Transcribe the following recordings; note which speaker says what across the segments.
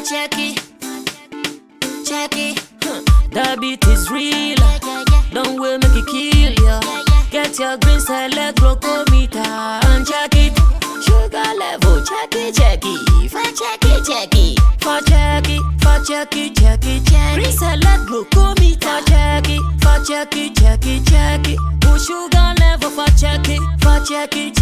Speaker 1: check it. The beat is real. Don't wait, make it kill ya. Get your green select glucometer and check it. Sugar level, check it. For check it. Green select glucometer. For check it. Put sugar level for check it. For check it.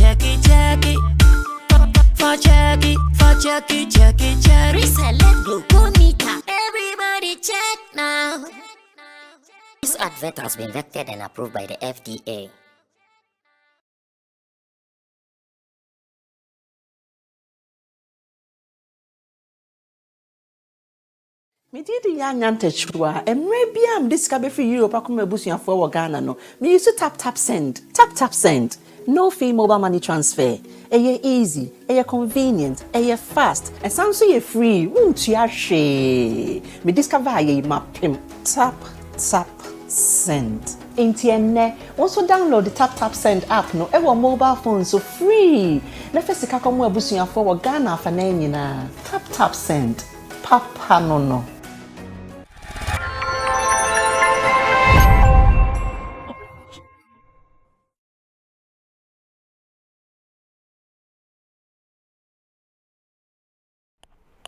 Speaker 1: Reselect glucometer. Everybody check now.
Speaker 2: This advert has been vetted and approved by the FDA.
Speaker 3: Me did the young antechua, and maybe I'm discovered for Europe. I come a bushing for Ghana. No, me used to tap send. No fee mobile money transfer. Aye easy, aye convenient, aye fast, and sounds so free. Won't you share? Me discover aye map him. Tap send. Intienne. Also download the tap send app. No, ever mobile phone so free. Nefesi kakomu bushing for Ghana for na. Tap send. Papa no.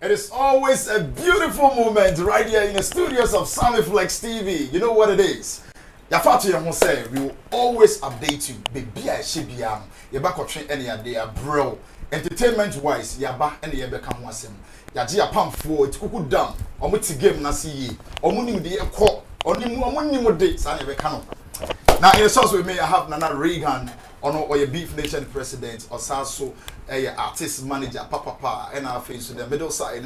Speaker 4: It is always a beautiful moment right here in the studios of Sammy Flex TV. You know what it is? Yafatu Yamose, we will always update you. Baby, I should be Yaba Kotrin any day, bro. Entertainment wise, Yaba and the Yabeka Wasem. Yaji a pump for it, Kuku down, or Muti game Nasi, or Munim the air court, or Nimu dates, and Yabekano. Now, in the source we may have Nana Reagan, or your Beef Nation president, or Sasso. Artist manager papa and our face to the middle side in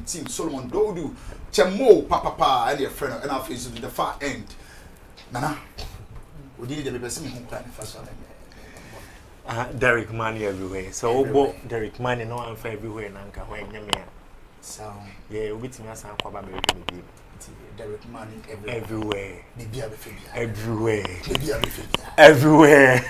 Speaker 4: team Solomon Dodu Chemo papa and your friend and our face to the far end. Nana, we did the best in first one.
Speaker 5: Derek Money everywhere. So Derek Money no one for everywhere nanka when you
Speaker 4: so
Speaker 5: yeah, we think us and Kwaba baby.
Speaker 4: Derek Money
Speaker 5: everywhere.
Speaker 4: Everywhere.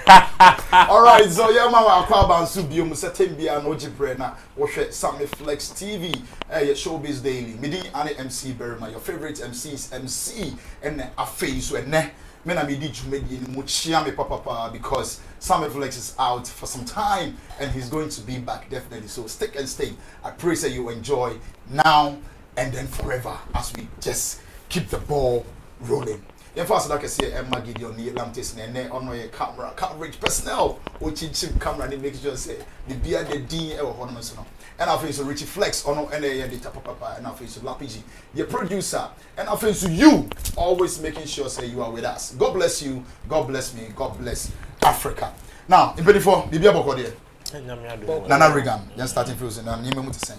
Speaker 4: All right, so yeah, mama, Kwaba and Subium, Setembia, no Jibrena, watch Sammy Flex TV, Showbiz Daily, Midi, Annie MC Berma, your favorite MCs, MC, and a face when Mena Midi Jumedi, Muchiame Papa, because Sammy Flex is out for some time and he's going to be back definitely. So stick and stay. I pray that you enjoy now and then forever as we just keep the ball rolling. In fact, like I say, Emma Gideon, the Atlantis, and on your camera coverage personnel, which chip camera, they make sure say the beard, the D, or ornaments. And I face Richie Flex, on NA, the Papa, and I face Lapiji, the producer, and I face you, always making sure say you are with us. God bless you, God bless me, God bless Africa. Now, in 24, the Bia Bokode, Nana Reagan, just starting frozen, and you to say,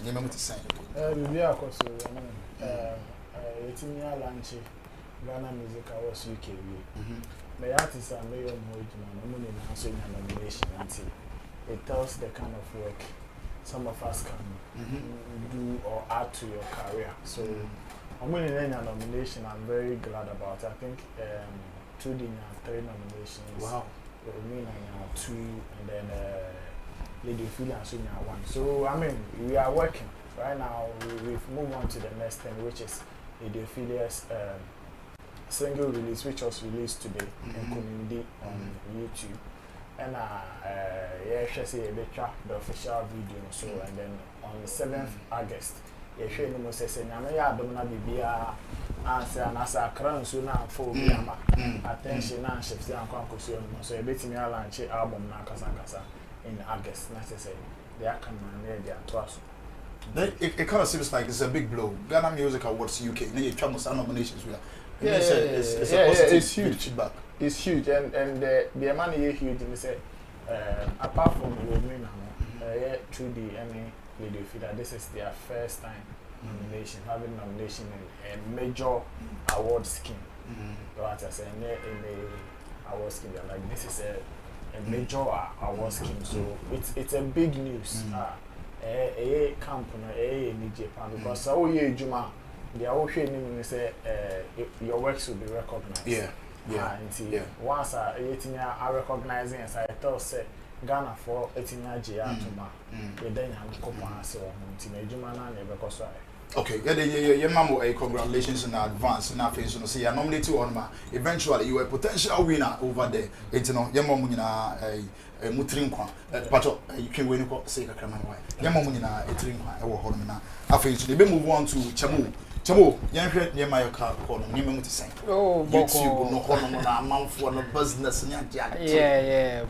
Speaker 6: Bibia Koso, Lunch. Ghana Music Awards UK. The artists are made on money nomination until it tells the kind of work some of us can do or add to your career. So I'm winning a nomination. I'm very glad about it. I think 3 nominations. Wow. Me and 2, and then Lady Philly and Sonia 1. So I mean we are working right now. We've moved on to the next thing, which is Lady Philly's single release, which was released today in community on YouTube, and the official video. So and then on the 7th August, attention and shifts so a bit me launch album in August. They are coming and they are twice.
Speaker 4: It kind of seems like it's a big blow. Ghana Music Awards UK. Now you try some nominations with.
Speaker 6: It's huge. Feedback. It's huge, and the money is huge. And they say, apart from Obibinii, through the Emmy video feed, this is their first time nomination, having nomination in a major award scheme. What I say in the award scheme, like this is a major award scheme, so it's a big news. A camp, a Japan, because Juma. The Okyeame say your works will be recognized. Once I recognizing as I thought say Ghana for 18 years to ma. We then have couple so Juma na because
Speaker 4: Okay, yeah, mamo, congratulations in advance. Now, face no see, I nominate you on eventually you are a potential winner over there. It's no, your mom a mutrinkwa. But you can win say a craman why. Your mom in a trinkwa, I will hold me now. After you move on to Chamu. Chamu, young near my car, name to say.
Speaker 7: Oh,
Speaker 4: YouTube, no honor, a month for no business.
Speaker 7: Yeah.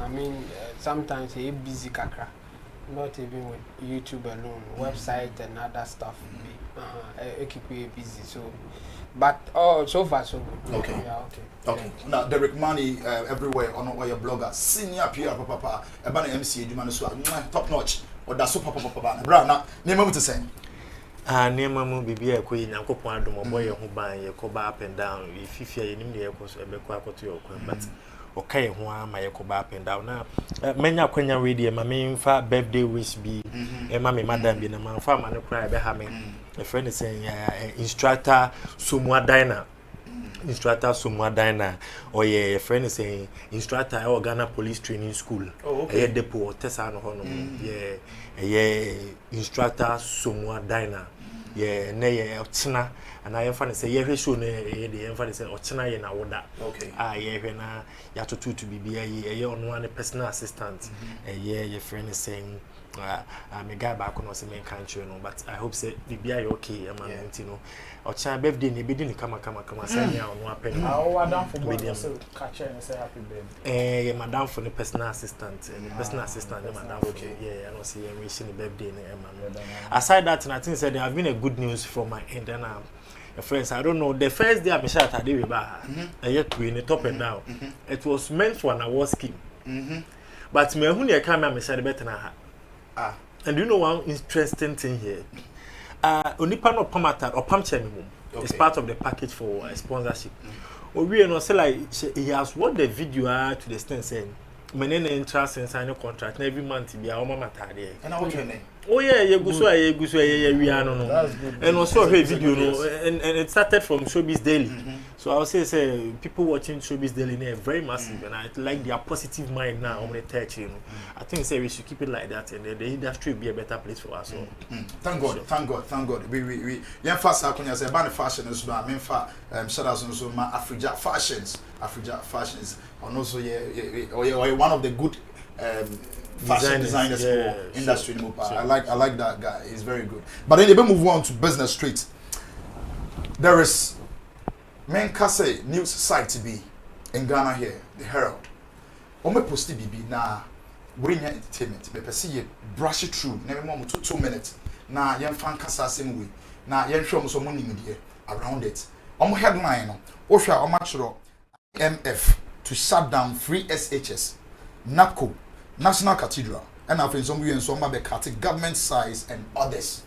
Speaker 7: I mean, sometimes he busy kakra. Not even with YouTube alone, website and other stuff. It keep you busy. So, but so far so good.
Speaker 4: Okay.
Speaker 7: Yeah,
Speaker 4: Okay. Now Derek Money everywhere on your blogger, senior PR papa, a banner MC, you man top notch. Or that's super papa. Bra now, name to say.
Speaker 5: Near Mamu be a queen, Uncle Pando, my boy, who buy a coba up and down. If you are in the airport, a bequaco to your but. Okay, one my echo up and down now. Many Quenya radio, my main fat birthday wish be a mammy madam in a man farm and a cry behind. A friend is saying, instructor Sumwa Diner. Instructor Sumwa Diner. Or a friend is saying, instructor or Ghana Police Training School. Oh, okay. A depot, Tessano Honor. Yeah, instructor Sumwa Diner. Yeah, nay, China. And I find say yeah, show the emphasis say Ochina ye na woda. Okay. Yeah, na ya to be a on one personal assistant. Yeah, your friend is saying I'm a guy back on the main country, but I hope say be okay, man, you know. Ochina birthday ni bidin come say me on one pen.
Speaker 6: Madam for catch and say happy birthday.
Speaker 5: Yeah, madam for the personal assistant. The personal assistant, madam. Okay. Yeah, I don't see him wishing the birthday, man. Aside that, I think said there have been a good news from my end and friends, I don't know. The first day I shot at the yet in the top and down. It was meant for an award scheme. But me who near come I said better now. And you know one interesting thing here. Onipano Pamata or Pamchemi is part of the package for sponsorship. We are not say like he has what the video to the extent saying. My name interest and sign a contract every month be our mama there.
Speaker 4: And what's your name?
Speaker 5: Oh yeah, we are no. And also her video, and it started from Showbiz Daily. So I would say people watching Showbiz Daily are very massive, and I like their positive mind now on the touch. You know, I think we should keep it like that, and the industry will be a better place for us. So.
Speaker 4: Thank God. We yeah, fast how can you say about fashion as well? I mean, shout out also my Afrija fashions, and also yeah, one of the good. Fashion designers for industry. Sure. I like that guy. He's very good. But then we move on to business street. There is Menkase news site to be in Ghana here, the Herald. Ome posti bibi na bring entertainment. Me pesi ye brush it through. Never more 2 minutes. Na yen fan kasa same way. Na yen show so money media around it. Omo headline no. Ohwa omatro MF to shut down free SHS. NAPCO National Cathedral, and I've some we and some government size and others.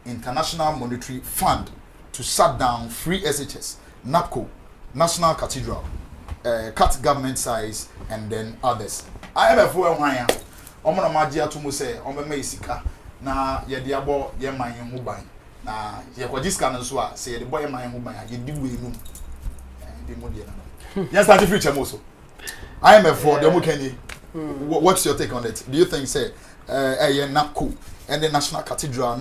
Speaker 4: International Monetary Fund to shut down free SHS, NAPCO, National Cathedral, cut government size and then others. I have a four wire. Omona magia to muse, Omeme Sika, na ye diabo ye man who buy. Na ye kwa discan and so say the boy man who buy, ye do we know. Yes, that's the future also. I am a for the Mukeni. What's your take on it? Do you think say NAPCO and the National Cathedral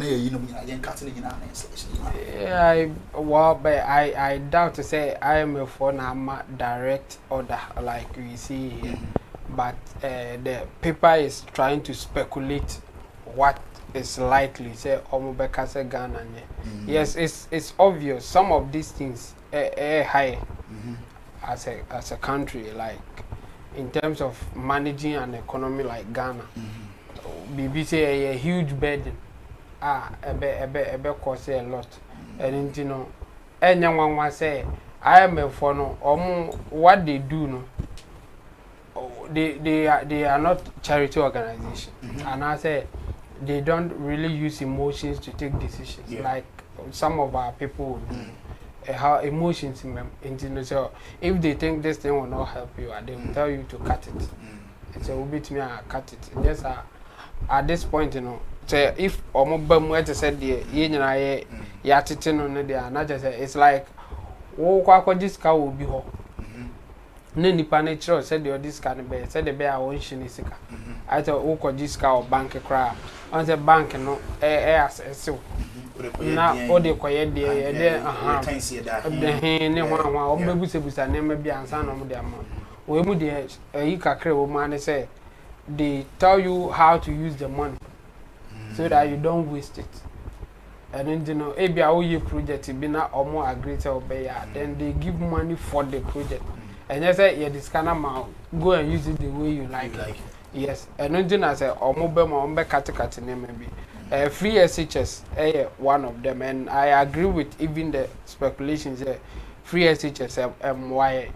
Speaker 7: I doubt to say I am a for now direct order like we see here. But the paper is trying to speculate what is likely say Omobekase Ghana. Yes, it's obvious some of these things high as a country, like in terms of managing an economy like Ghana. BBC a huge burden. Cost a lot. And you know, anyone say I am a for no what they do no. They are not charity organization. And I say they don't really use emotions to take decisions like some of our people do. How emotions in them, so if they think this thing will not help you, they will tell you to cut it. So we beat me and cut it. And just at this point, you know, say if Omobam said the yatitin on the another, it's like this car will be home. ne nipa ne chiro said the this can be said the bear won shini sika I thought wo ko jiska or bank cra on the bank no assess na o de koye de aha de ne ho o bebusebusa ne ma bi ansa no mo de am we mu de yi kakra wo ma ne say they tell you how to use the money so that you don't waste it. And then you know, maybe a project be na omo agree to obey, then they give money for the project. And you say, yeah, this kind of amount, go and use it the way you like. Yes. And then you know, say omo be mo ombe kati name maybe. Free SHS, one of them, and I agree with even the speculations. Free SHS, MY.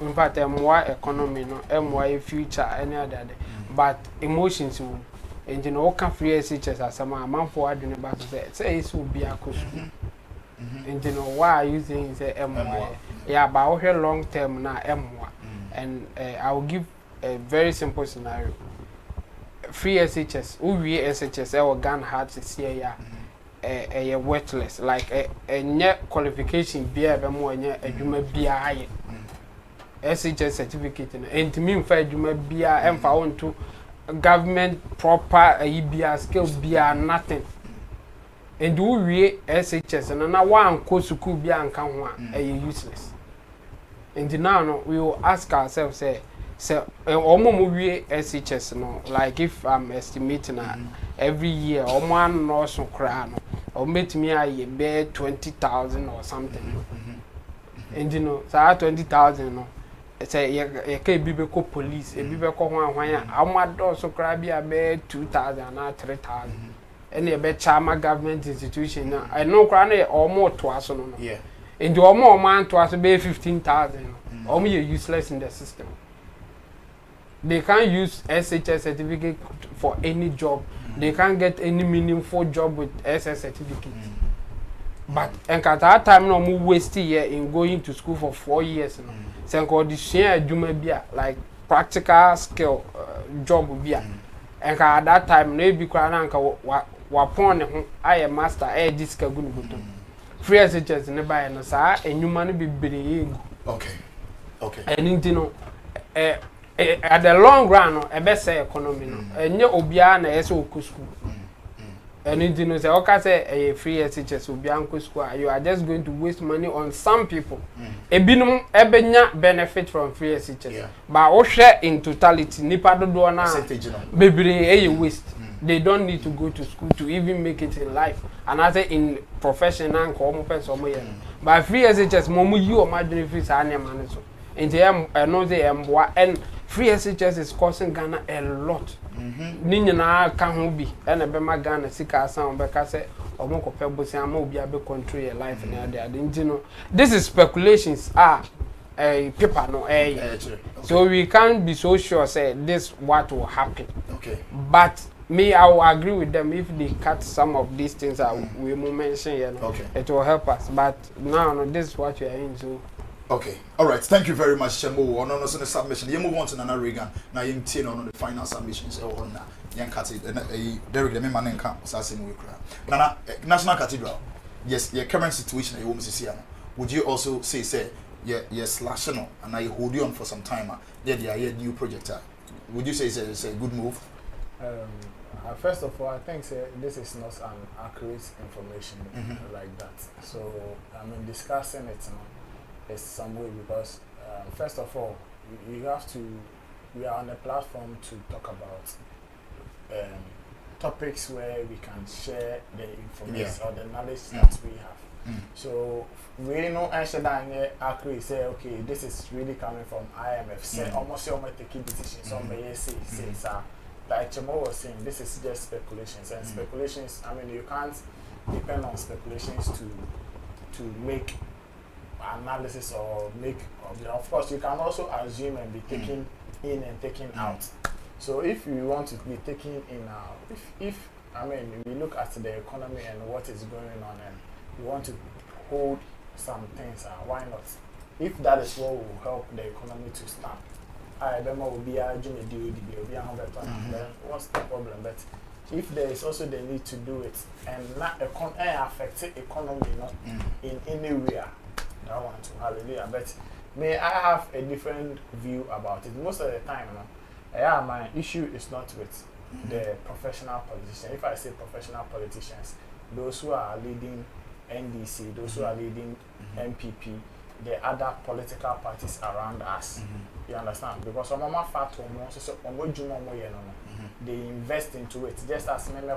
Speaker 7: In fact, MY economy, no MY future, any other day. But emotions will. And you know, can free SHS as a man for doing about to say it will be a question. And you know, why are you saying say MY? Yeah, but I hear long term now MY. And I will give a very simple scenario. Free SHS, who we SHS, our gun hard to see a worthless, like a net qualification be a more a human be a SHS certificate and to me, for you be a found to. Government proper EBR skills be nothing. And do we SHS and now one course school be useless. And now we will ask ourselves say almost SHS no like if I'm estimating every year or one or so crown or make me a bear 20,000 or something. And you know, so 20,000 no. Say you can be police, a bibe ko hwan amado so kra bia be 2,000 na 3,000. Any be chama government institution na I know kra na almost to aso no. Yeah. And the almost man to aso be 15,000. Almost useless in the system. They can't use SHS certificate for any job. They can't get any meaningful job with SS certificate. But and at that time no mu waste year in going to school for 4 years no. Sen ko di share adwuma bia like practical skill job bia. And at that time no bi kwa na nka wa pon ne ho aye master diska gu nubuto. Free SHS ne ba no sa enwuma no bibire egu. Okay. And you know at the long run no e be say economy no. Enye obia na yese oku school. And you know, say, okay, say a free SHS will be uncle square. You are just going to waste money on some people. A binum ebenya benefit from free SHS. But all share in totality, nipa do na baby waste. They don't need to go to school to even make it in life. And I say in profession and common person. But free SHS, momu you imagine fees are money so. And free SHS is costing Ghana a lot. Ninya na kan ho bi na be ma Ghana sika asan be ka say omo ko pe bosi ama obi abe control your life na ade you this is speculations paper no so we can't be so sure say this what will happen. But me I will agree with them if they cut some of these things that we mention here it will help us, but now no, this is what we are in. So
Speaker 4: okay, all right. Thank you very much, Shemo. On the submission, you move on to Nana Reagan. Now you tin on the final submissions. On now, young Cathy, Derek, the man in camp, Assassin Wicra. Nana, National Cathedral. Yes, your current situation, you want to see. Would you also say, yes, slashing and I hold you on for some time? Yeah, a new project. Would you say it's a good move?
Speaker 6: First of all, I think this is not an accurate information like that. So, I mean, discussing it. Is some way because first of all we are on a platform to talk about topics where we can share the information or the knowledge that we have. So we know answer that accurate say okay, this is really coming from IMF. Say almost taking decisions on the say like Chemo was saying, this is just speculations and speculations. I mean, you can't depend on speculations to make analysis or make of course you can also assume and be taken in and taken out. So if you want to be taken in if I mean we look at the economy and what is going on and you want to hold some things why not? If that is what will help the economy to stand, I will be arguing then what's the problem? But if there is also the need to do it and not affect the economy not in anywhere, that one to hallelujah. But May I have a different view about it? Most of the time, my issue is not with the professional politicians. If I say professional politicians, those who are leading NDC, those who are leading MPP, the other political parties around us. You understand? Because they invest into it. Just as me I'm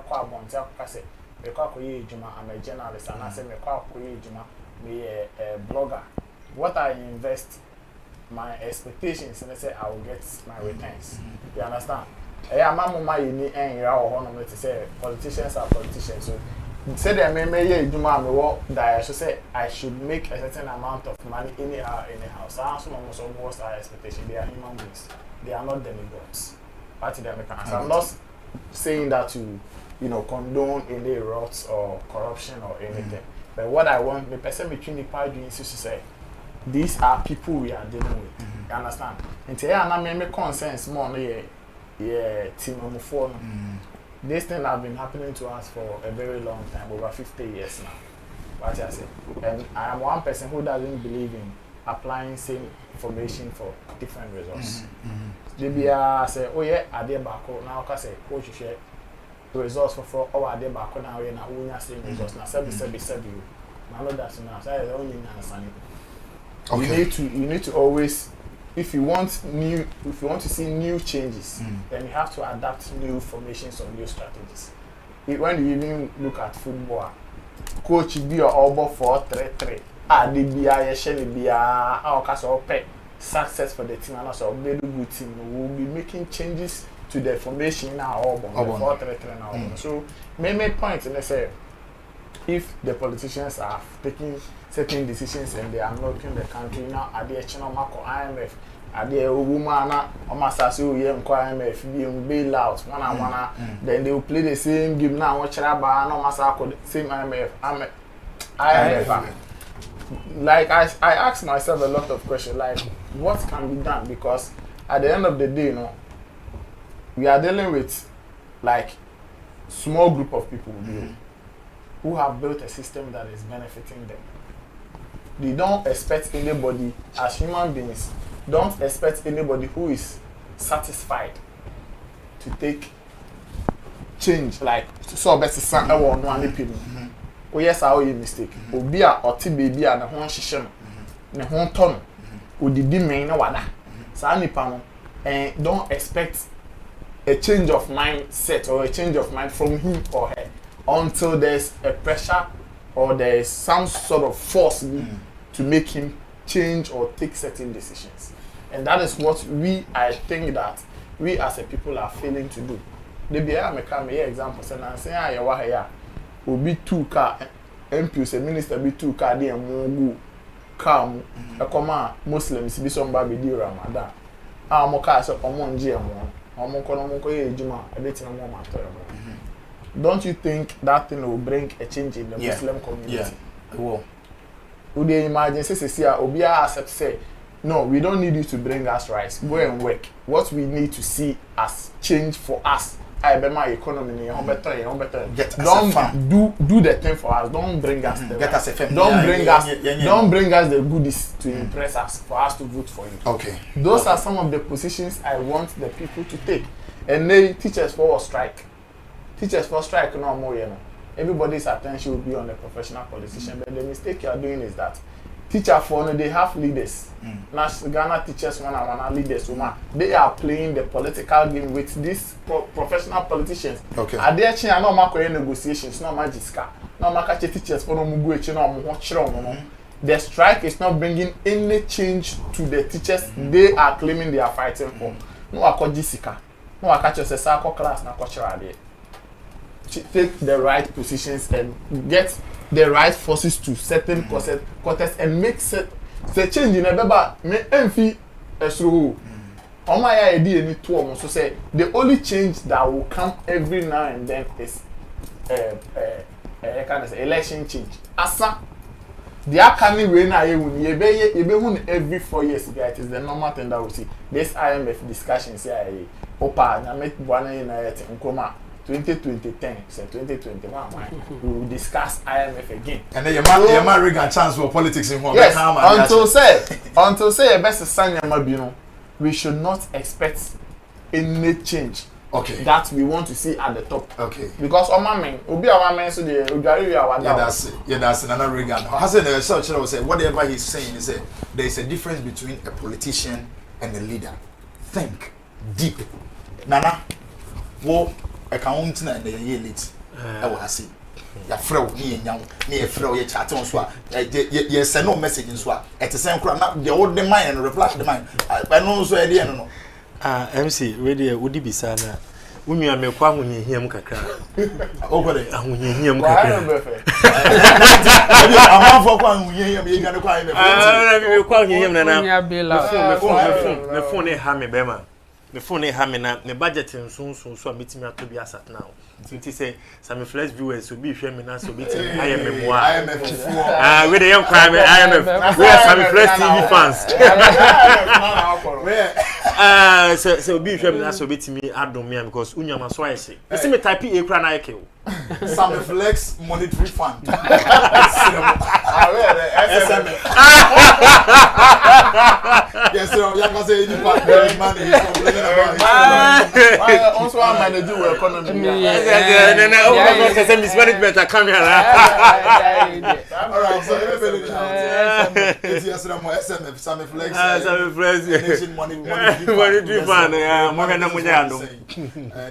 Speaker 6: a journalist and I say me a blogger. What I invest, my expectations, and I say I will get my returns. You understand? Politicians are politicians. So say that I should make a certain amount of money anyhow. So almost our expectation. They are human beings. They are not demigods. I'm not saying that to condone any rots or corruption or anything. But what I want the person between the party is to say, these are people we are dealing with. You understand? And today I make consensus more team on the phone. This thing has been happening to us for a very long time, over 50 years now. What I say. And I am one person who doesn't believe in applying same information for different results. I say, oh yeah, I did back now I say, coach share results for I did back now we na same results. Now sabi you. Now that's now. Say only understand. Okay. You need to always, if you want to see new changes, then you have to adapt new formations or new strategies. When you even look at football, coach be your elbow 4-3-3. The success for the team and also a very good team. We will be making changes to the formation in our elbow 4-3-3 now. So main point, let's say, if the politicians are taking certain decisions and they are milking the country now, at the IMF, at the woman, IMF, being bail out, then they will play the same game now, watch same IMF. Like I ask myself a lot of questions, like what can be done? Because at the end of the day, we are dealing with like small group of people who have built a system that is benefiting them. They don't expect anybody, as human beings, don't expect anybody who is satisfied to take change, like so best son one people. Oh yes, I owe you mistake. Obia or baby and a home shishem, and a home ton, who did the main wada. Sani panel, and don't expect a change of mindset or a change of mind from him or her until there's a pressure or there is some sort of force to make him change or take certain decisions. And that is what I think that we as a people are failing to do. The BIA example say Obi 2 car MPs a minister be 2 car dey mo car a come Muslims be some baby di Ramadan. Mo car so omo nje mo. Omo ko ye ejuma e be tin mo matter. Don't you think that thing will bring a change in the Muslim community? Yeah. Well, would they imagine say Obi accept say no, we don't need you to bring us rice. Go and work. What we need to see as change for us. I bet my economy better. Don't do the thing for us. Don't bring us the us a don't bring us the goodies to impress us for us to vote for you. Okay. Those are some of the positions I want the people to take. And they teachers for strike. Teachers for strike no more, everybody's attention will be on the professional politician. But the mistake you are doing is that teacher for they have leaders. Ghana teachers one leaders. They are playing the political game with these professional politicians. Okay. Are they actually no matter negotiations, no magiska, no matter teachers for no mugu no. The strike is not bringing any change to the teachers they are claiming they are fighting for. No akojisika, no akacho class na cultural there. Take the right positions and get the right forces to certain quarters and make the change in a beba me enfi esru ya edi eni to omo so say the only change that will come every now and then is kind of election change asa the akani we na ye wuni ebe hun every 4 years it is the normal thing that we see this IMF discussions here opa na make bwana na yet nkoma 2020 say 2021 we will discuss IMF again.
Speaker 4: And then your man Reagan chance for politics in one.
Speaker 6: Yes, until say best Sanya we should not expect any change.
Speaker 4: Okay.
Speaker 6: That we want to see at the top.
Speaker 4: Okay.
Speaker 6: Because our man, Obi our man so the
Speaker 4: that's it. Yeah, that's another Reagan. Hasn't the research will say whatever he's saying is there is a difference between a politician and a leader. Think deep. Nana, wo account na the elite. I will say. Ya frɛ ni nyam ni e frɛ ye chat on so a ye send no message in so a et send kra na the old mind and reply the mind I know so e dey no
Speaker 5: MC ready wodi bisa na unua me kwa ahunyehiam kakra
Speaker 4: ogode
Speaker 5: ahunyehiam kakra
Speaker 4: amafo kwa ahunyehiam ye gane kwa
Speaker 5: me kwa ahunyehiam na me phone e ha me bema me phone e ha me na me budget nso so a metimi atobi asat now since say some flash viewers so be hwe me na so be ti IMF we dey kwa me IMF we are some flash TV fans so be hwe me na so be ti me adom me because unyama so aye say see me type e kra na yake o
Speaker 4: some flex monetary fund yes sir you can say any part money is complaining about
Speaker 6: also I manage your economy
Speaker 5: no say mismanagement come here
Speaker 4: all right so it's yes sir SMF some flex nation monetary fund
Speaker 5: mo na mo nya ando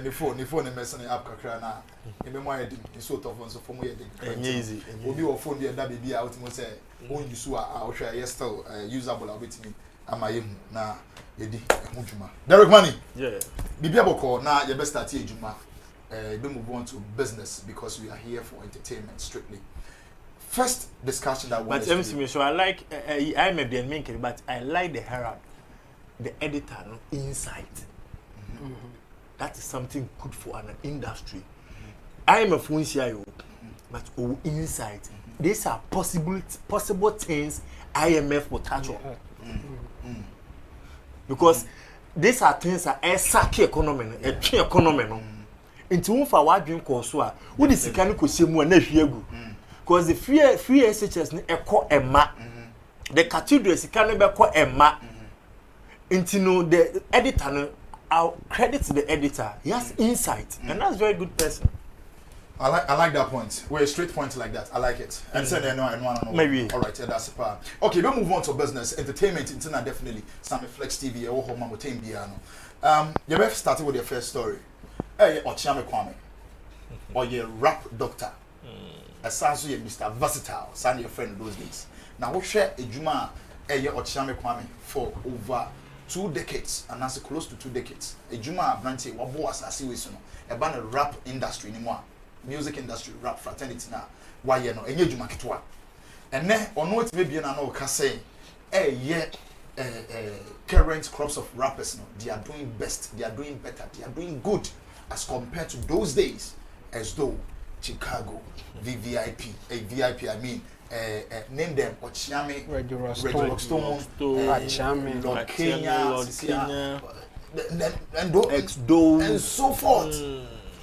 Speaker 4: the phone messing up kakra na ebe mo ayedi sort of so for mo yedi
Speaker 5: easy
Speaker 4: obi o phone dey da baby out mo say won use a ohwe yes still usable abetimi amaye hu na yedi ehudwuma Derek Money
Speaker 5: yeah
Speaker 4: bibia boko na ye be start ejuma be move on to business because we are here for entertainment strictly. First discussion that
Speaker 5: but MC me so I like I may be main but I like the Herald the editor no insight. That is something good for an industry. I am a FUNCIO, but insight. These are possible things IMF will touch on. Because these are things that are saki economy, a tree economy. Into one for what dream course, what is the kind of question one because the free SHS echo a map. The cathedrals can be called a map. Into no the editor. I'll credit the editor. He has insight, and that's a very good person.
Speaker 4: I like that point. We're a straight point like that. I like it. And say no.
Speaker 5: Maybe.
Speaker 4: All right, yeah, that's a part. Okay, we'll move on to business, entertainment, internet definitely. Sammy Flex TV, or home mountain piano. You have started with your first story. Okyeame Kwame, or your rap doctor. Sounds like Mr. Versatile, son your friend those days. Now we share a juma. Okyeame Kwame for over 2 decades, and that's close to 2 decades. A Juma Branty, Wabo Asasi Wisuno, a banner rap industry anymore, music industry, rap fraternity now. Why you know, a new Juma Kitwa. And then, on what maybe an anno can say, current crops of rappers, no, they are doing best, they are doing better, they are doing good as compared to those days, as though Chicago, VVIP, a VIP, I mean. Name them Okyeame,
Speaker 7: Reggie
Speaker 4: Rockstone,
Speaker 7: Okyeame,
Speaker 4: Lord Kenya, and so forth.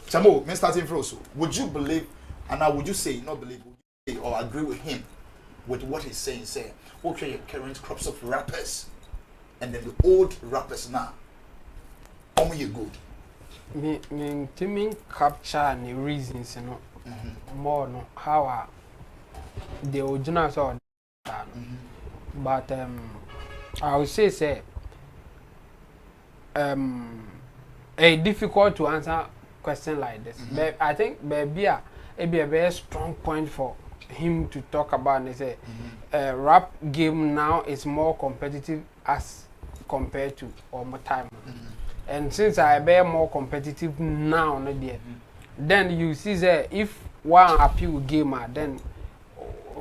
Speaker 4: Chamo, me starting from so. Would you believe, and now would you say, not believe, would you say, or agree with him with what he's saying? Say, okay, current crops of rappers, and then the old rappers now. How many good?
Speaker 7: Me to capture the reasons, you know, more no how the original sort, but I would say a difficult to answer question like this. But I think maybe a very strong point for him to talk about. They say rap game now is more competitive as compared to all my time. And since I be more competitive now, then you see that if one appeal gamer, then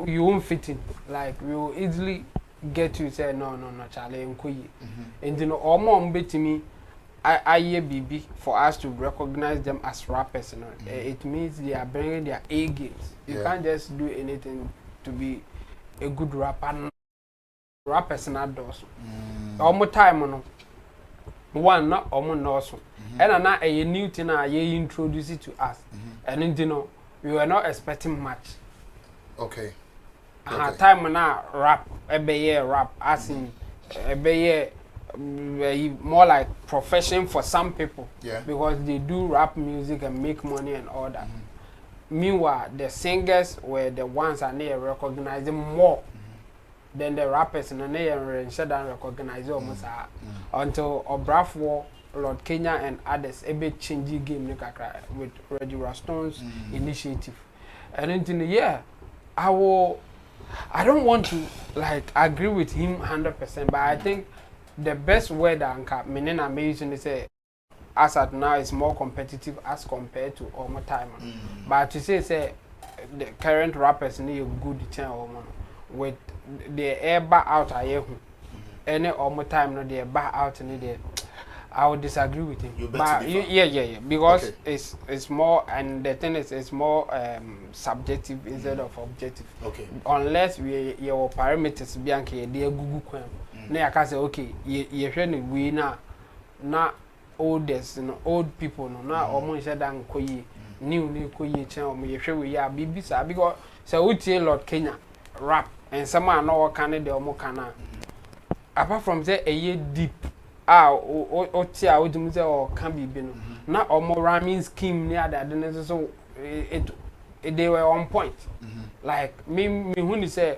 Speaker 7: you won't fit in. Like we will easily get you say no Charlie and you know all more to me I hear BB for us to recognize them as rappers. You know? It means they are bringing their A games. You can't just do anything to be a good rapper. Rappers not those. All more time, you know. one not omo also. And na a new thing ye introduce it to us. And you know, we were not expecting much.
Speaker 4: Okay.
Speaker 7: Time na rap, rap, as in more like profession for some people.
Speaker 4: Yeah.
Speaker 7: Because they do rap music and make money and all that. Meanwhile, the singers were the ones that they recognize more than the rappers, and they recognize almost until Obrafwo, Lord Kenya, and others a bit changing game with Reggie Stone's initiative. And then yeah, I don't want to like agree with him 100%, but I think the best word that Menena may use to say as at now is more competitive as compared to all my time. But to say the current rappers need a good channel with the air back out any all my time no they back out and there. I would disagree with him. But yeah. Because it's more, and the thing is, it's more subjective instead of objective.
Speaker 4: Okay.
Speaker 7: Unless your parameters bianca they Google kwem. Na I can say okay, you training we na oldest, old people no na omo say dan koyi new koyi chen omo ye hwe we ya bibisa because so we tell Lord Kenya rap and someone no can de omo kana. Apart from say a year deep o tia o dum say o can be no na omo rhyming scheme near that then so they were on point. Like me who say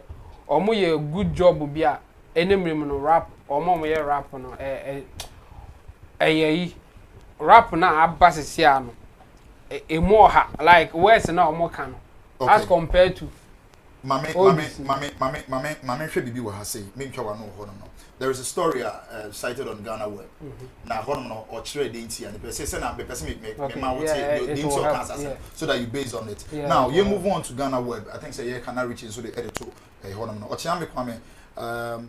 Speaker 7: omo ye good job bia enemre no rap omo ye rap no rap na abasisia no more like worse na omo kan as compared to
Speaker 4: Mame hwe bibi wa ha say me ntwa wa no ho no. There is a story cited on Ghana Web. Na ho no o kire de ntia ne person say na be person me ma what the into cancer so that you base on it. Now you move on to Ghana Web. I think say you can reach so the editor ho no Okyeame Kwame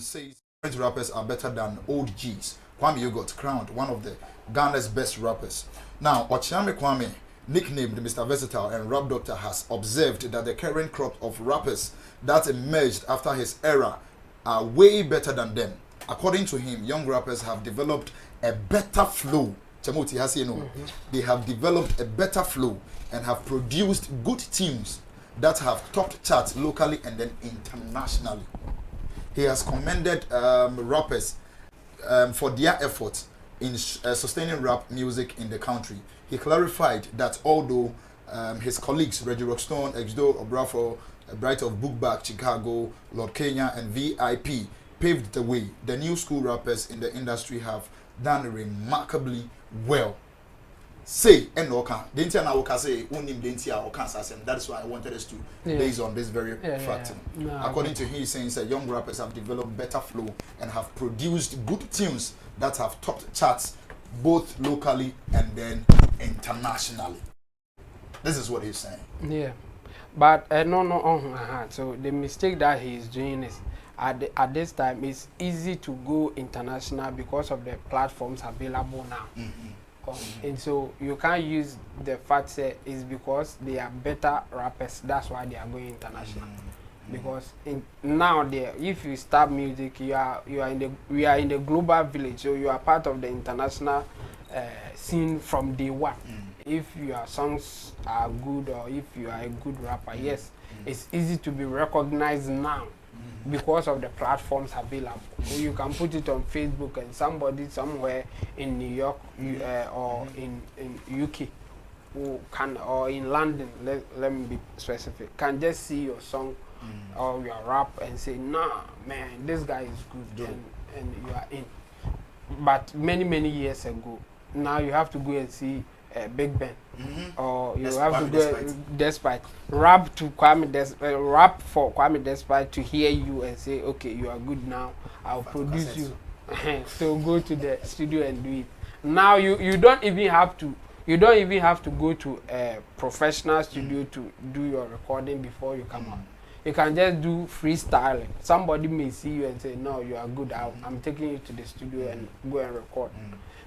Speaker 4: says current rappers are better than old G's. Kwame you got crowned one of the Ghana's best rappers. Now Okyeame Kwame, nicknamed Mr. Versatile and Rap Doctor, has observed that the current crop of rappers that emerged after his era are way better than them. According to him, young rappers have developed a better flow. Chamoti has they have developed a better flow and have produced good teams that have topped charts locally and then internationally. He has commended rappers for their efforts in sustaining rap music in the country. He clarified that although his colleagues Reggie Rockstone, Exdo, Obrafo, Bright of Bookback, Chicago, Lord Kenya, and VIP paved the way, the new school rappers in the industry have done remarkably well. Say enoka, didn't I oka say unim didn't oka and that's why I wanted us to based on this very fact. No, according to him, he's saying that young rappers have developed better flow and have produced good tunes that have topped charts both locally and then internationally. This is what he's saying. Yeah,
Speaker 7: but no. So the mistake that he is doing is at this time it's easy to go international because of the platforms available now. And so you can't use the fact that it's because they are better rappers. That's why they are going international. Because now if you start music, we are in the global village, so you are part of the international scene from day one. If your songs are good or if you are a good rapper, yes, it's easy to be recognized now because of the platforms available. So you can put it on Facebook and somebody somewhere in New York or in UK who can, or in London, let me be specific, can just see your song or your rap and say, nah, man, this guy is good, and you are in. But many years ago, now you have to go and see Big Ben, or you have to go Despite rap to rap for Kwame Despite to hear you and say, okay, you are good now, I'll produce you. So go to the studio and do it. Now you don't even have to go to a professional studio to do your recording before you come out. You can just do freestyling. Somebody may see you and say, no, you are good, I'm taking you to the studio and go and record.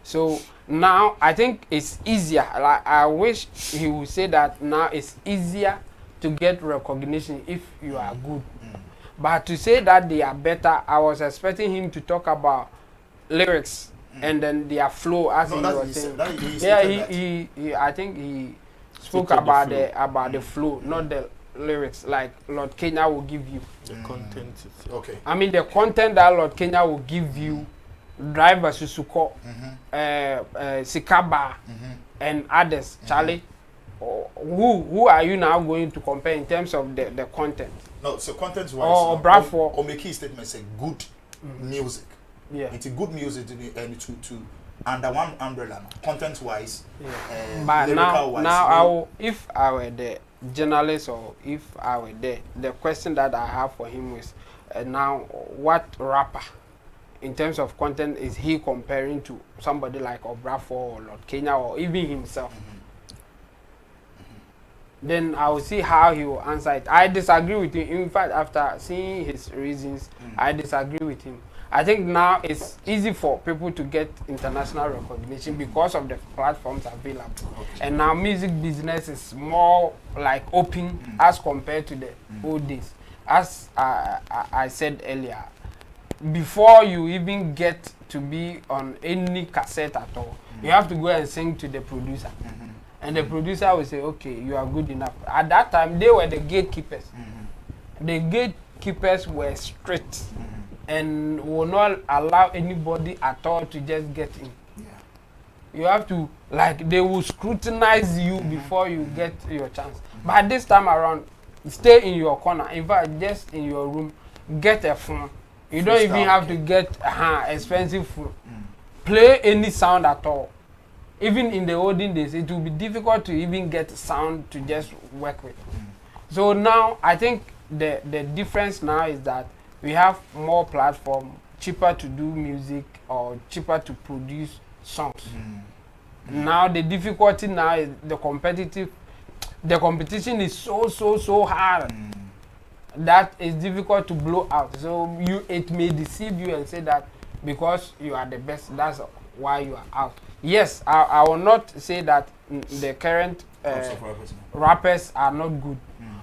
Speaker 7: So now I think it's easier. Like I wish he would say that now it's easier to get recognition if you are good. But to say that they are better, I was expecting him to talk about lyrics and then their flow, as he was saying. He I think he spoke about the flow, not the lyrics. Like Lord Kenya will give you
Speaker 5: the content.
Speaker 4: Okay.
Speaker 7: I mean the content that Lord Kenya will give you, Driver Susuko, Sikaba, and others. Charlie, who are you now going to compare in terms of the content?
Speaker 4: No, so content wise,
Speaker 7: or Bradford,
Speaker 4: or make key statement say good music.
Speaker 7: Yeah,
Speaker 4: it's a good music to under one umbrella. Content wise,
Speaker 7: but
Speaker 4: lyrical wise.
Speaker 7: Now if I were the journalist or if I were there, the question that I have for him is now what rapper in terms of content is he comparing to somebody like Bradford or Lord Kenya or even himself? Then I will see how he will answer it. I disagree with him. In fact, after seeing his reasons, I disagree with him. I think now it's easy for people to get international recognition because of the platforms available. Okay. And now music business is more like open as compared to the old days. As I said earlier, before you even get to be on any cassette at all, you have to go and sing to the producer. And the producer will say, okay, you are good enough. At that time, they were the gatekeepers. The gatekeepers were strict and will not allow anybody at all to just get in. You have to, like, they will scrutinize you before you get your chance. But this time around, stay in your corner. In fact, just in your room, get a phone. You don't even have to get expensive phone. Play any sound at all. Even in the olden days, it will be difficult to even get sound to just work with. So now, I think the difference now is that we have more platform, cheaper to do music or cheaper to produce songs. Now the difficulty now is the competition is so hard that it's difficult to blow out. So it may deceive you and say that because you are the best, that's why you are out. Yes, I will not say that the current rappers are not good.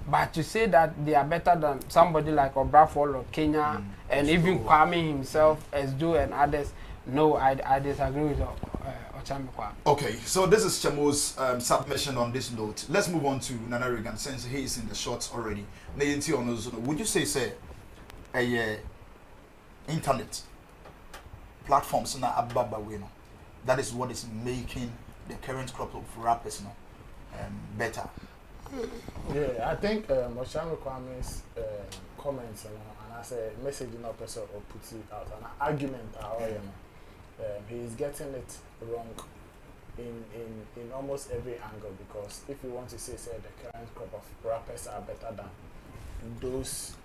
Speaker 7: But to say that they are better than somebody like Bradford or Kenya and even Kwame himself, Esdo and others, no, I disagree with Okyeame.
Speaker 4: Okay, so this is Chamo's submission on this note. Let's move on to Nana Regan since he is in the shots already. Would you say internet platforms na ababa we no? That is what is making the current crop of rappers better.
Speaker 6: Yeah, I think Okyeame Kwame's comments and as a message in person or puts it out, an argument, he is getting it wrong in almost every angle, because if you want to say the current crop of rappers are better than those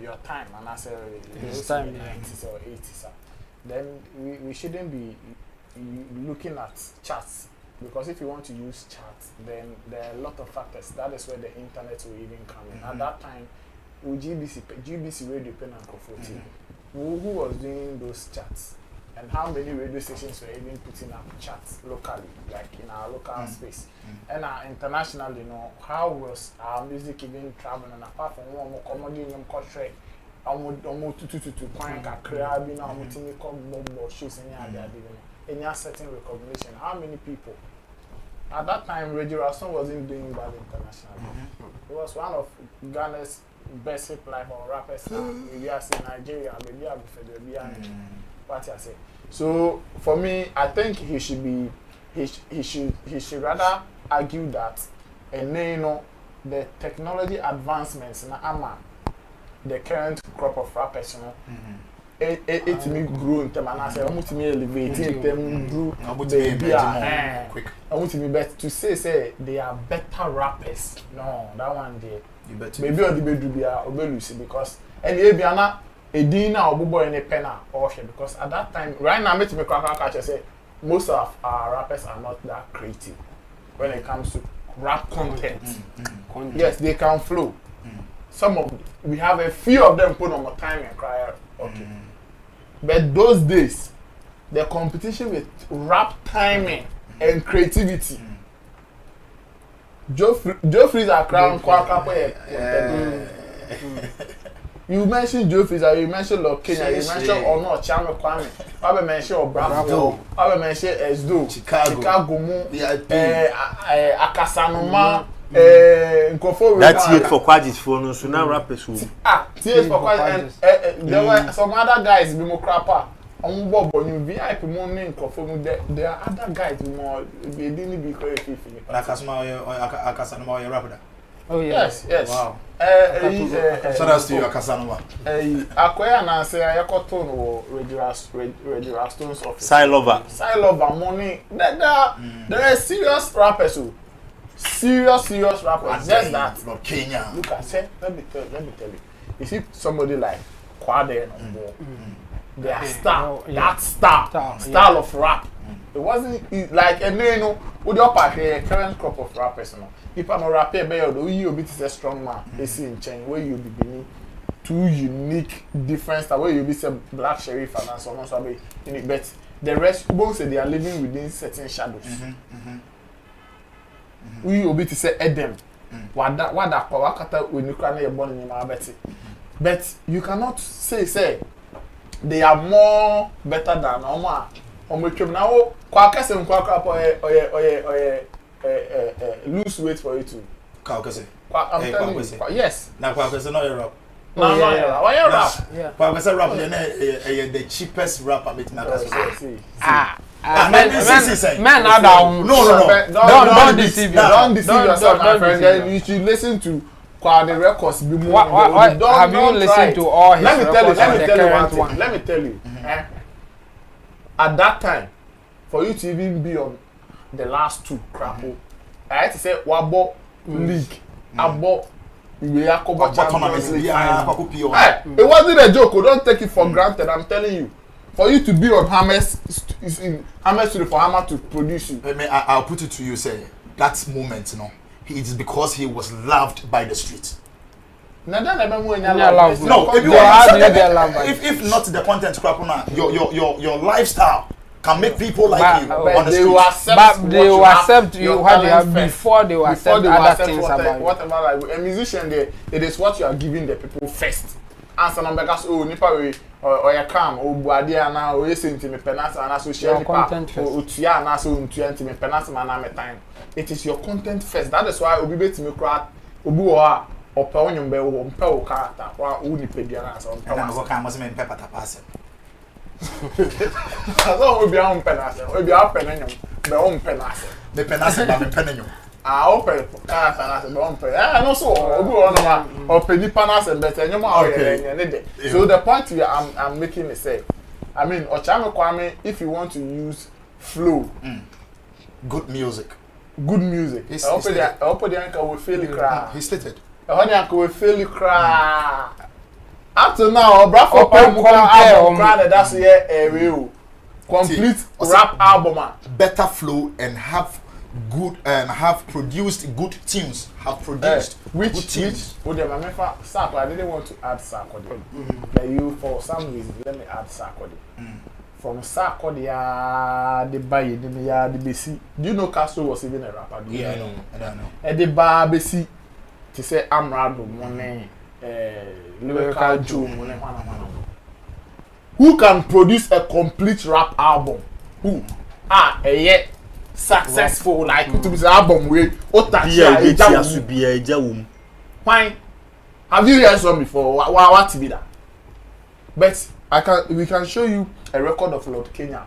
Speaker 6: your time, and I say those time in the 90s or 80s, then we shouldn't be looking at charts. Because if you want to use charts, then there are a lot of factors. That is where the internet will even come in. At that time, with GBC Radio Pen and Kofoti, who was doing those charts? And how many radio stations were even putting up charts locally, like in our local space? And internationally, you know, how was our music even traveling? And apart from one more commodity, any certain recognition. How many people? At that time, Radio Rason wasn't doing bad internationally. It was one of Ghana's best hip life or rappers. Maybe I say Nigeria, maybe I be what I say. So for me, I think he should rather argue that, and you know, the technology advancements na the current crop of rappers, you know. It me grow in them, and I say I want to me elevate them, grow. I want to be quick. I want to be better. To say they are better rappers. No, that one day. Maybe on the bedroom be Obelusi, because and maybe ana Edina or Bubo any penna or because at that time, right now, me crack say most of our rappers are not that creative when it comes to rap content. Yes, they can flow. Some of we have a few of them put on my time and cry. Okay. But those days, the competition with rap timing and creativity. Joffrey's a crown, You mentioned Joe Fraser, you mentioned Kenya, you mentioned Ono Okyeame Kwame, I mentioned Obrafo, I mentioned Esdo, Chicago Mu, Akasanoma, Nkofo.
Speaker 5: That's it for Quadis phone, so now rappers who.
Speaker 6: Tears for Quadis, and there were some other guys, Bimo Krapa, on Bob, on you VIP morning, Nkofo, there are other guys more, they didn't be quite fifty.
Speaker 4: Akasanoma, your rapper.
Speaker 6: Oh yes.
Speaker 4: Wow. So that's to you, Akasanoma.
Speaker 6: Akwaya na say ayakoto no Radio Stone's office.
Speaker 5: Silova
Speaker 6: money. There are serious rappers who. Serious rappers. Just that.
Speaker 4: Not Kenya.
Speaker 6: Look, I said, let me tell you. You see somebody like Kwade and more. Their style, that style of rap. It wasn't like with your current crop of rappers. If I'm a rapper, you be a strong man. They see in chain where you be two unique different style where you be say black sheriff and so on so unique. But the rest, who say they are living within certain shadows. We will be to say Edem. What that power kata when you can't born in my betty. But you cannot say they are more better than Oma. Now, Kwakase Kwaka lose weight for you too.
Speaker 4: Kwakase.
Speaker 6: I'm telling you. Yes.
Speaker 4: Now Kwakase not a rap.
Speaker 6: No, why you rap?
Speaker 4: Kwakase rap the cheapest rap I meet now.
Speaker 7: Man, no. Don't deceive
Speaker 6: yourself, my friend. Then you should listen to the records.
Speaker 7: Have you listened to all his records?
Speaker 6: Let me tell you. At that time, for you to even be on the last two crap, I had to say Wabo League, Abo Champions League. It wasn't a joke. Don't take it for granted. I'm telling you. For you to be on Hammers Studio for Hammer to produce you.
Speaker 4: I'll put it to you, say that moment, it's because he was loved by the street.
Speaker 6: No,
Speaker 4: if not the content crap, your lifestyle can make people like you on the street.
Speaker 7: They will accept you what you have before they will accept other things about you.
Speaker 6: Whatever, like a musician, it is what you are giving the people first. Answer number because nipa we or ya calm or buadia na or yesenti me penasa na so share nipa or utia na so untuanti me penasa na me time. It is your content first. That is why obi betimi kra obi wo a opa onyombe wo mpa wo character wa uni pedia na so mpa
Speaker 4: na ka mo se me mpa patapase.
Speaker 6: Aso obi a mpa na se obi a pe na nyom be o mpa na se
Speaker 4: me penasa ba me pe na nyom.
Speaker 6: Open character na se be o mpa no so obi wo no ma open nipa na se better nyom a o ye so the point I'm making is say I mean Okyeame Kwame, if you want to use flow,
Speaker 4: good music.
Speaker 6: I hope the uncle will fail cry.
Speaker 4: He stated.
Speaker 6: The honey uncle will fail cry. Up to now, Brafo album that's a real complete rap album.
Speaker 4: Better flow and have good and have produced good tunes. Which with the Mamefa Sako, I didn't want to add Sako. But you for some reason let me add Sako. From Sako, the buy the BC. Do you know Castro was even a rapper? Yeah, I know.
Speaker 6: And the bar BC to say Amrado money, lyrical Joe money. Who can produce a complete rap album? Who? A successful like to be album with Fine. Have you heard some before? What to be that? But we can show you a record of Lord Kenya.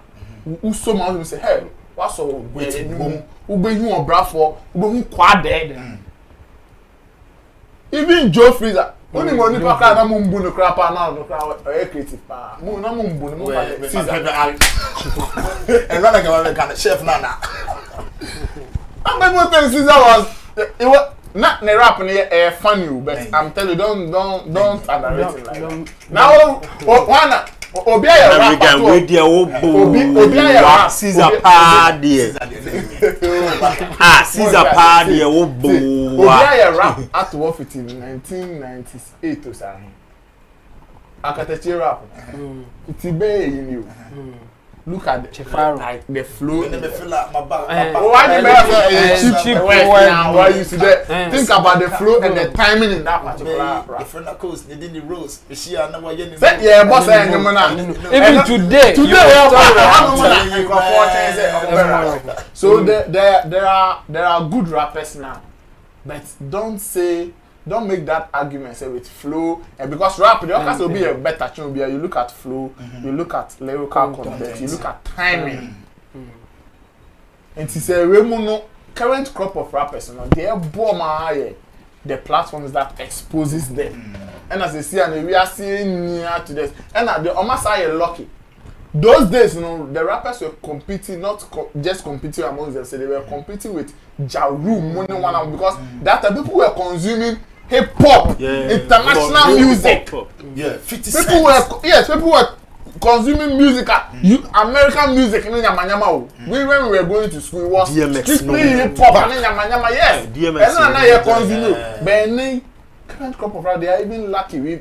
Speaker 6: Who someone will say, hey, what's so waiting? Who be you on Brafo? Who quad dead? Even Joe Fraser. Only money for car na mumbu no crap na no crap creative pa. Mu na mumbu no and run like a chef nana. I'm going to say it was not the rap near funny, but I'm telling you, don't underrate it like that. Now, one. Obi a rap at all. Obi a rap.
Speaker 5: Caesar party. Caesar party.
Speaker 6: Obi a rap at what it in 1998 or something. Akatechi rap. It's be in you. look at like the flow.
Speaker 4: When they feel like my back.
Speaker 6: Why the cheap why you see that? Think about the flow and the timing in that particular.
Speaker 4: The friend of course, they did the rules. Yeah,
Speaker 6: boss,
Speaker 7: even today,
Speaker 6: so there are good rappers now, but don't make that argument say with flow, and because rap the others will be a better tune. You look at flow, you look at lyrical content, you look at timing. And to say current crop of rappers, they are bomb the platforms that exposes them. And as they see, and we are seeing near to this, and the almost are lucky. Those days, the rappers were competing, not just competing amongst themselves, they were competing with Jaru, money one, because that time people were consuming hip hop, international music.
Speaker 4: 50
Speaker 6: cents. People were consuming music, American music. When we were going to school, it was strictly hip hop. Yes, and now you're consuming. But current crop of rap, they are even lucky. We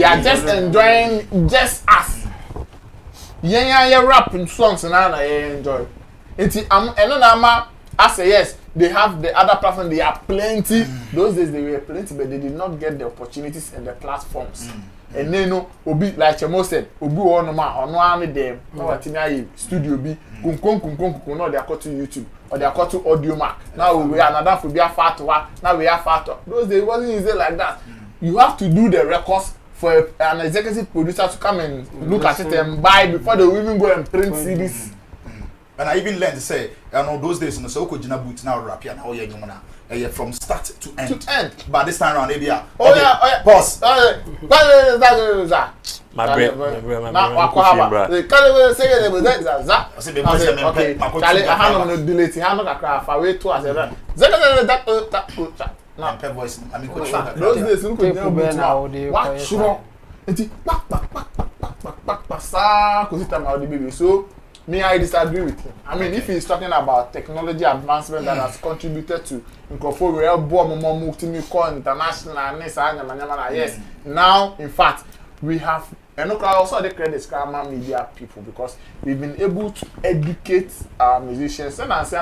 Speaker 6: are just enjoying just us. Yeah, rapping songs and I enjoy. I say yes, they have the other platform, they are plenty. Those days they were plenty, but they did not get the opportunities and the platforms. And then Obi, like Chemo said, Obi one man, them, studio B, no, they are called to YouTube, or they are called to Audio Mac. Now we are another for be a fat one, now we are fat. Those days wasn't easy like that. You have to do the records for an executive producer to come and look at it and buy before they even go and print CDs.
Speaker 4: And I even learned to say, those days, so could Jina Boots now rap here, now you're from start to end. But this time around, maybe boss.
Speaker 5: My bread.
Speaker 6: So me, I disagree with him. I mean, if he's talking about technology advancement that has contributed to international, yes. Now, in fact, we have, and also the credit media people, because we've been able to educate our musicians. And I say,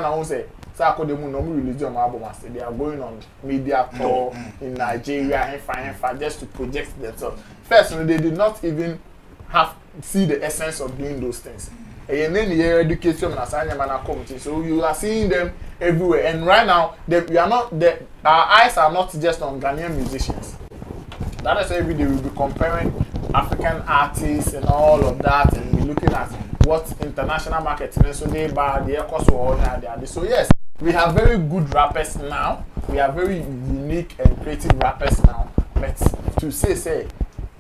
Speaker 6: they are going on media tour in Nigeria just to project themselves. First, they did not even see the essence of doing those things. And then the education so you are seeing them everywhere. And right now, our eyes are not just on Ghanaian musicians. That is every day we'll be comparing African artists and all of that, and we're looking at what international marketing. So they buy the cost or all. So yes, we have very good rappers now. We have very unique and creative rappers now. But to say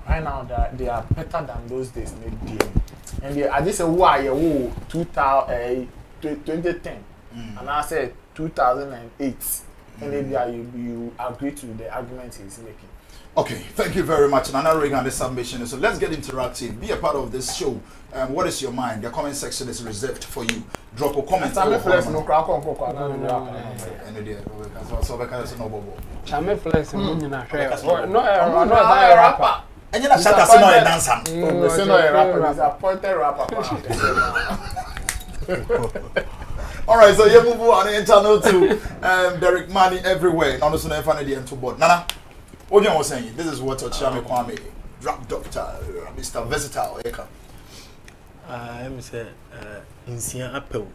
Speaker 6: right now that they are better than those days, and I just say why 2010, and I said 2008, and maybe you agree to the argument he's making.
Speaker 4: Okay, thank you very much. And I'm not reading this submission, so let's get interactive. Be a part of this show. What is your mind? The comment section is reserved for you. Drop a comment.
Speaker 7: Sammy Flex,
Speaker 4: no
Speaker 6: rapper.
Speaker 4: And you're not shut up, no dancer.
Speaker 6: He's a pointed rapper.
Speaker 4: All right, so you move on the channel to Derek Money everywhere. Now, there's no funny to board. Nana, what you was saying? This is what Okyeame Kwame, rap doctor, Mr. Versatile.
Speaker 5: I'm saying, Insia Apple.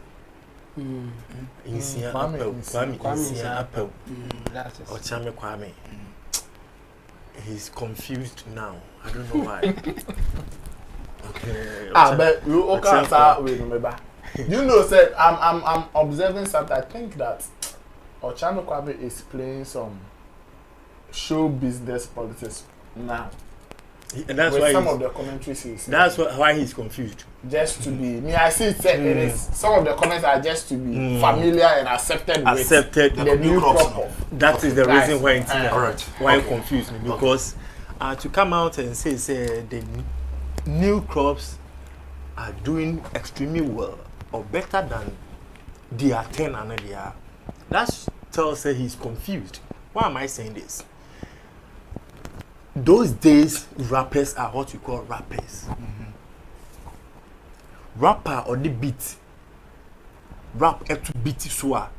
Speaker 5: Insia Apple. Kwame Insia Apple. Okyeame Kwame. He's confused now. I don't know why. Okay.
Speaker 6: But you can't remember. You know, sir, I'm observing something. I think that Okyeame Kwame is playing some show business politics now.
Speaker 5: And that's
Speaker 6: with
Speaker 5: why
Speaker 6: some of the commentaries he's saying.
Speaker 5: That's why he's confused.
Speaker 6: Just to be I see it said it is some of the comments are just to be familiar and accepted with the new crop.
Speaker 5: That is the reason why I'm confused, because to come out and say the new crops are doing extremely well or better than their 10 and their, that tells us he's confused. Why am I saying this? Those days, rappers are what you call rappers. rapper or the beat rap to beat so a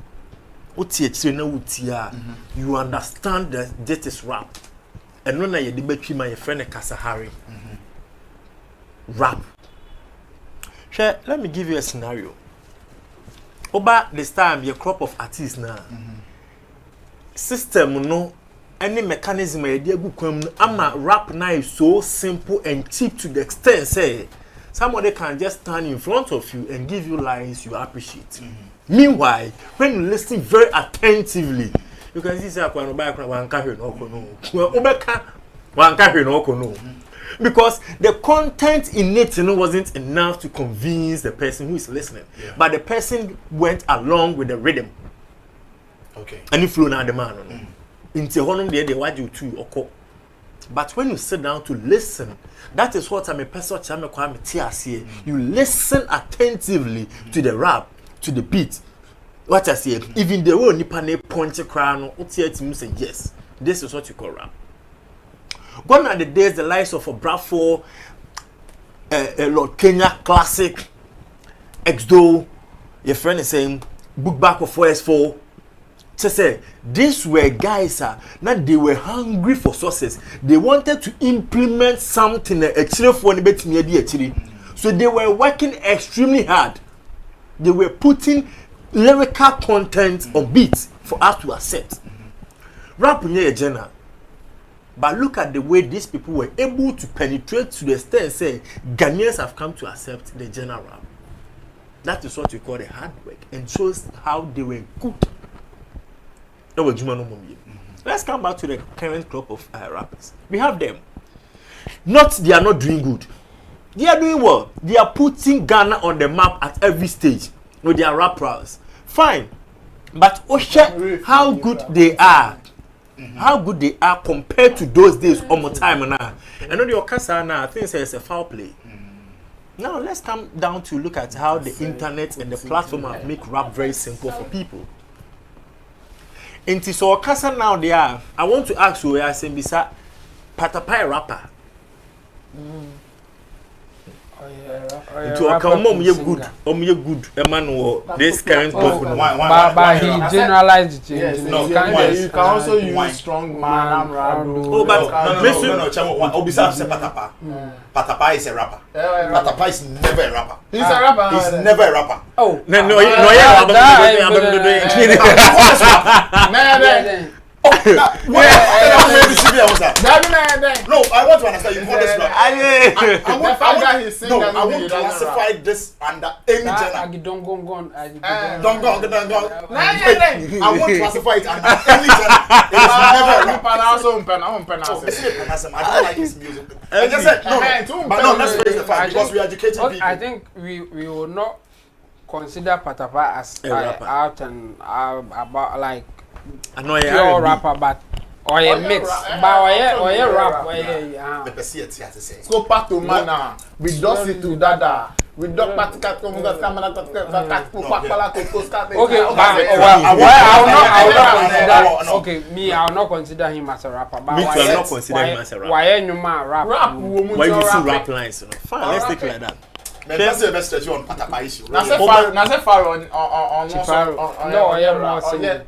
Speaker 5: you understand that this is rap and when you debate my friend Kasahari rap. Share, let me give you a scenario. Over this time your crop of artists now system no any mechanism ama rap now is so simple and cheap to the extent say somebody can just stand in front of you and give you lines you appreciate. Meanwhile, when you listen very attentively, you can see say because the content in it wasn't enough to convince the person who is listening, but the person went along with the rhythm.
Speaker 4: Okay.
Speaker 5: And you flow now the man. Into honum the what you too occur. But when you sit down to listen, that is what I'm a person. You listen attentively to the rap, to the beat. What I say, even the one nipa point a crown, say yes, this is what you call rap. Gone are the days, the likes of a Bravo, Lord Kenya Classic, XDO, your friend is saying, book back of OS4. To say these were guys now they were hungry for sources. They wanted to implement something so they were working extremely hard. They were putting lyrical content on beats for us to accept. Rap near a genre. But look at the way these people were able to penetrate to the extent say Ghanaians have come to accept the genre rap. That is what we call the hard work and shows how they were good. Let's come back to the current crop of rappers. We have them. They are not doing good. They are doing well. They are putting Ghana on the map at every stage with their rappers. Fine. But how good they are. How good they are compared to those days on my time now. And on the Okasa now, I think it's a foul play. Now let's come down to look at how the internet and the platform have made rap very simple for people. Into so Okasa now they are. I want to ask you, I say, Bisa, Patapai rapper. Into a come you good, good, man, this current government.
Speaker 7: But he generalized it.
Speaker 6: Yes, no, you can also use strong man.
Speaker 5: Oh, but
Speaker 4: no, Obisa say Patapa. Patapa is a rapper. Patapa is never a rapper.
Speaker 6: He's a rapper.
Speaker 4: He's never a rapper.
Speaker 7: Oh,
Speaker 5: no,
Speaker 4: No, I want to understand you call this rap. I want to classify this under any genre.
Speaker 7: Don't go.
Speaker 4: I want to classify it under any genre. I don't like his music. I just said no, let's face the fact because we are educating people.
Speaker 7: I think we will not consider Patapa as out and about like pure rapper, but or a mix, but or a rap,
Speaker 6: So back to mana, we does it to dada, we don't patikat komugas kamera
Speaker 7: okay, I'll not consider him as a rapper. But
Speaker 5: me too, I'm not considering him as a rapper.
Speaker 7: Why you rap?
Speaker 5: Why you see rap lines? Fine, let's take it like that.
Speaker 4: That's the best strategy on Patapa issue.
Speaker 6: Now say far on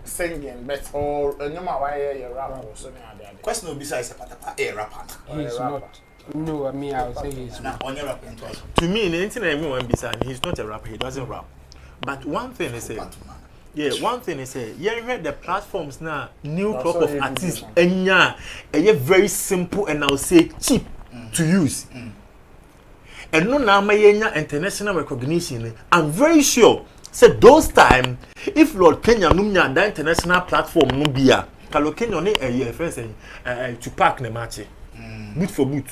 Speaker 6: singing, but or no matter why you rap or something like that.
Speaker 4: Question besides Patapa a rapper.
Speaker 7: He's not. No, I mean I would say he's
Speaker 4: not. On your rapping
Speaker 5: to me, in anything everyone beside he's not a rapper. He doesn't rap. But one thing is you heard the platforms now, new crop of artists, and very simple and I'll say cheap to use. And no now my international recognition. I'm very sure. Said those time, if Lord Kenya numnya that international platform no bia, Kalo Kenya only a friend saying to park ne match. Boot for boot.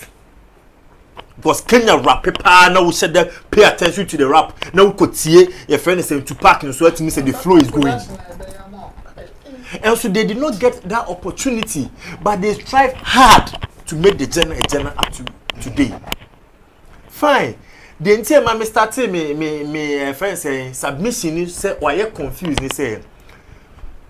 Speaker 5: Because Kenya rap paper now we said that pay attention to the rap. Now we could see your friend is saying to park and so it means the flow is going. And so they did not get that opportunity, but they strive hard to make the genre up to today. Fine. The entire man started me friend saying submission is say why you confused. He say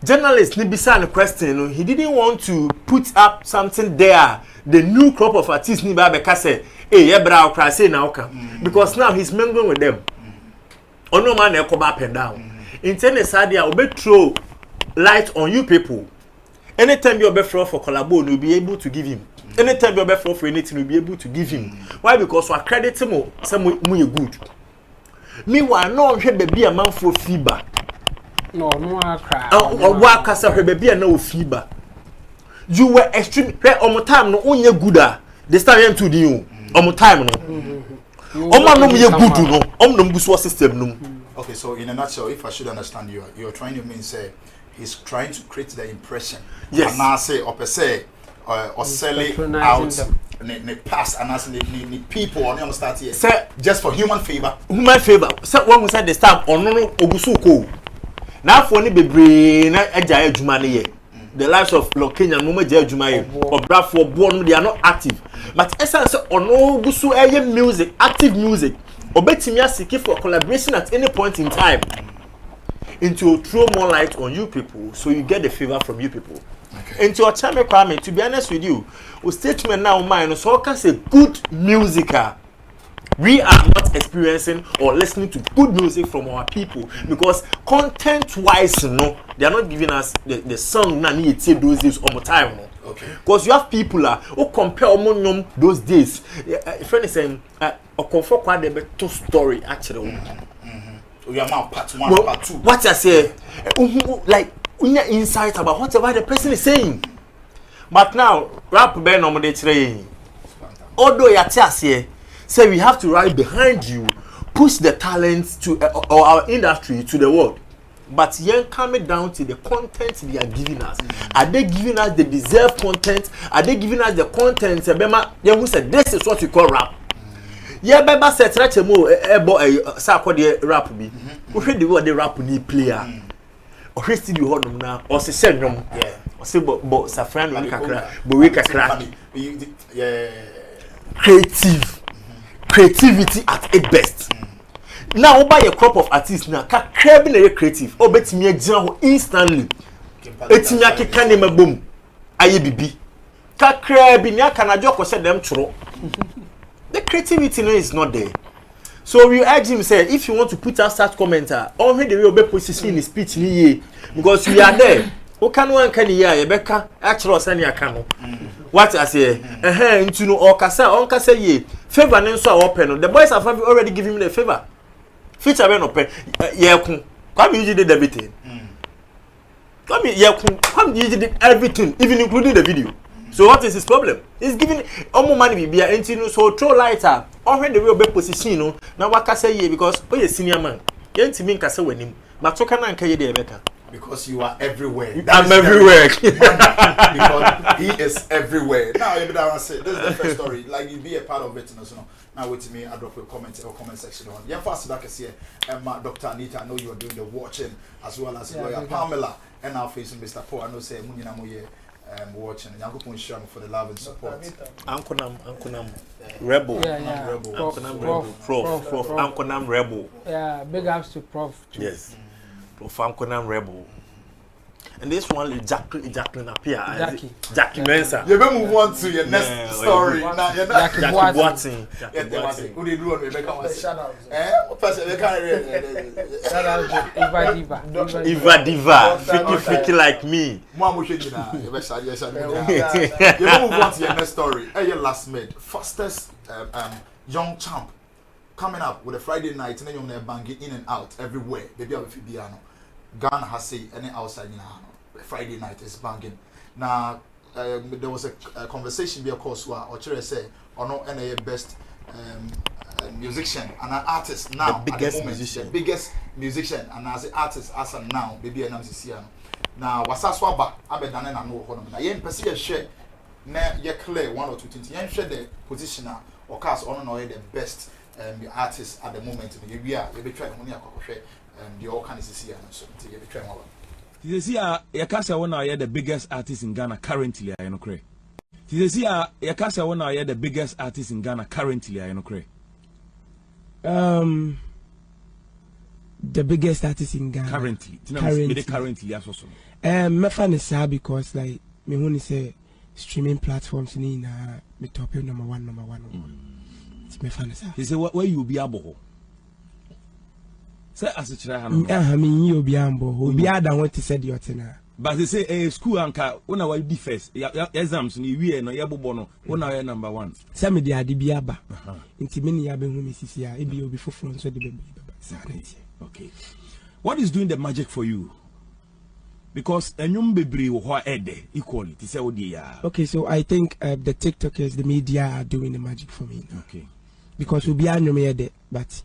Speaker 5: journalist ni bisa the question. He didn't want to put up something there. The new crop of artists ni ba say hey ebra okra say na oka because now he's mingling with them. ono man e come up and down intend sadia obe throw light on you people. Anytime you be for collabo, you'll be able to give him. Anytime you be for anything, you'll be able to give him. Why? Because we credit him some way good. Meanwhile, no one should be a man for fever.
Speaker 7: No, I cry.
Speaker 5: Or work as a baby and no fever. You were extreme. On time, no only gooder. This time to you. On time, no. No good, no. No good system, no.
Speaker 4: Okay, so in a nutshell, if I should understand you, you're trying to mean say he's trying to create the impression.
Speaker 5: Yes.
Speaker 4: And now say or per se or sell it out the past and as the people on them start here.
Speaker 5: Say
Speaker 4: just for human favor.
Speaker 5: Human favor. So when we said the stamp on no ogusuko. Now for any bebre na eja adwuma ne ye. The lives of Lokenya no meja adwuma ye. Obrafo born they are not active. But essence on ogusu eye music, active music. Obetimi asiki for collaboration at any point in time. Into throw more light on you people, so you get the favor from you people. Okay. Into your time, Kwame, to be honest with you, a statement now mine, so can say good music. We are not experiencing or listening to good music from our people because content-wise, no, they are not giving us the song na need to those days all the time. No.
Speaker 4: Okay.
Speaker 5: Because you have people who compare among those days. Friend is saying, a comfort quite a better story actually.
Speaker 4: We are now part 1, part 2.
Speaker 5: What I say, like we have insight about whatever the person is saying. But now, rap ben on the train. Although you say we have to ride behind you, push the talents to or our industry to the world. But you're coming down to the content they are giving us. Are they giving us the deserved content? Are they giving us the content? Who said this is what you call rap? Yeah, Baba said, "Try to move a circle the rap be. We heard the word the rap need player. Or he still you hold them now, or say send them. Yeah, or say but Safran we can crack.
Speaker 4: Yeah,
Speaker 5: creativity at its best. Now, buy a crop of artists now. Can be creative. Oh, bet me instantly. It's me a can name a boom. Aye, bibi. Can crab in ya can I joke or say them true? The creativity is not there. So we urge him say if you want to put out such commenter, already we will be positioning his speech ni because we are there. Who can one can hear Rebecca actually send your canoe? What I say, into no or kasa ye favor name so open. The boys have already given me the favor. Feature when open, yeah, come you did everything. Come you did everything, even including the video. So what is his problem? He's giving more money be a so throw lighter. Already we will be position now what can say ye because oh you senior man. You ain't mean kasa when him. But so can I carry the Rebecca?
Speaker 4: Because you are everywhere.
Speaker 5: I'm everywhere.
Speaker 4: Because he is everywhere. Now, I say this is the first story. Like you be a part of it, you know. Now wait to me. I drop a comment or comment section on. Yeah, first that I see. Dr. Anita, I know you are doing the watching as well as lawyer Pamela and our facing Mr. Paul. I know say Munina Moye watching. Yanko Pon Sham for the love and support.
Speaker 5: Uncle Nam Rebel.
Speaker 7: Yeah.
Speaker 5: Rebel. Uncle Nam Rebel. Prof. Uncle Nam Rebel.
Speaker 7: Yeah, big ups to Prof. Too.
Speaker 5: Yes. Prof. Uncle Nam Rebel. And this one is Jacqueline appear. Jackie Mensa.
Speaker 4: You better move on to your next story.
Speaker 5: Jackie Boating.
Speaker 4: Who did you want Rebecca?
Speaker 6: Shout out.
Speaker 4: What person?
Speaker 6: Shout out
Speaker 7: Eva Diva.
Speaker 5: Freaky like me.
Speaker 4: Mom, we should you now. You better move on to your next story. Hey, Lasmid, fastest young champ coming up with a Friday night and then you're banging in and out everywhere. Baby, I'll be piano. Ghana has say any outside now. Friday night is banging. Now there was a conversation be of course where Ochere say or no any best musician and an artist now
Speaker 5: the biggest
Speaker 4: musician and as an artist as of now baby and MCC now wasaswaba abedane na no hono na yen pese ye share na ye clear one or two things yen share the positioner or cast on no the best artist at the moment we be try money akokwe the all kind of CC and so you be trying one.
Speaker 8: You see, Yakasa one are the biggest artist in Ghana currently. I know cray. You see, Yakasa one are the biggest artist in Ghana currently. I know cray.
Speaker 9: The biggest artist in Ghana
Speaker 8: currently. Currently, as also.
Speaker 9: My fan is sad because like me when you say streaming platforms in me top number one. It's my fan is sad.
Speaker 8: He say where you be able. Say as a child.
Speaker 9: I mean, you be ambo. Obi ada want to say the otina.
Speaker 8: But they say school anka una wa di first. Exams ni we no yebobo no. Una we number 1.
Speaker 9: Sammy di adi bi aba. Nti me ni ya be hu me sisi a. Ebi obi foforo so de be baba.
Speaker 8: Okay. What is doing the magic for you? Because enyum bebre wo ho ede equally. Ti say odi ya.
Speaker 9: Okay, so I think the TikTokers, the media are doing the magic for me now.
Speaker 8: Okay.
Speaker 9: Because obi anyum ede, but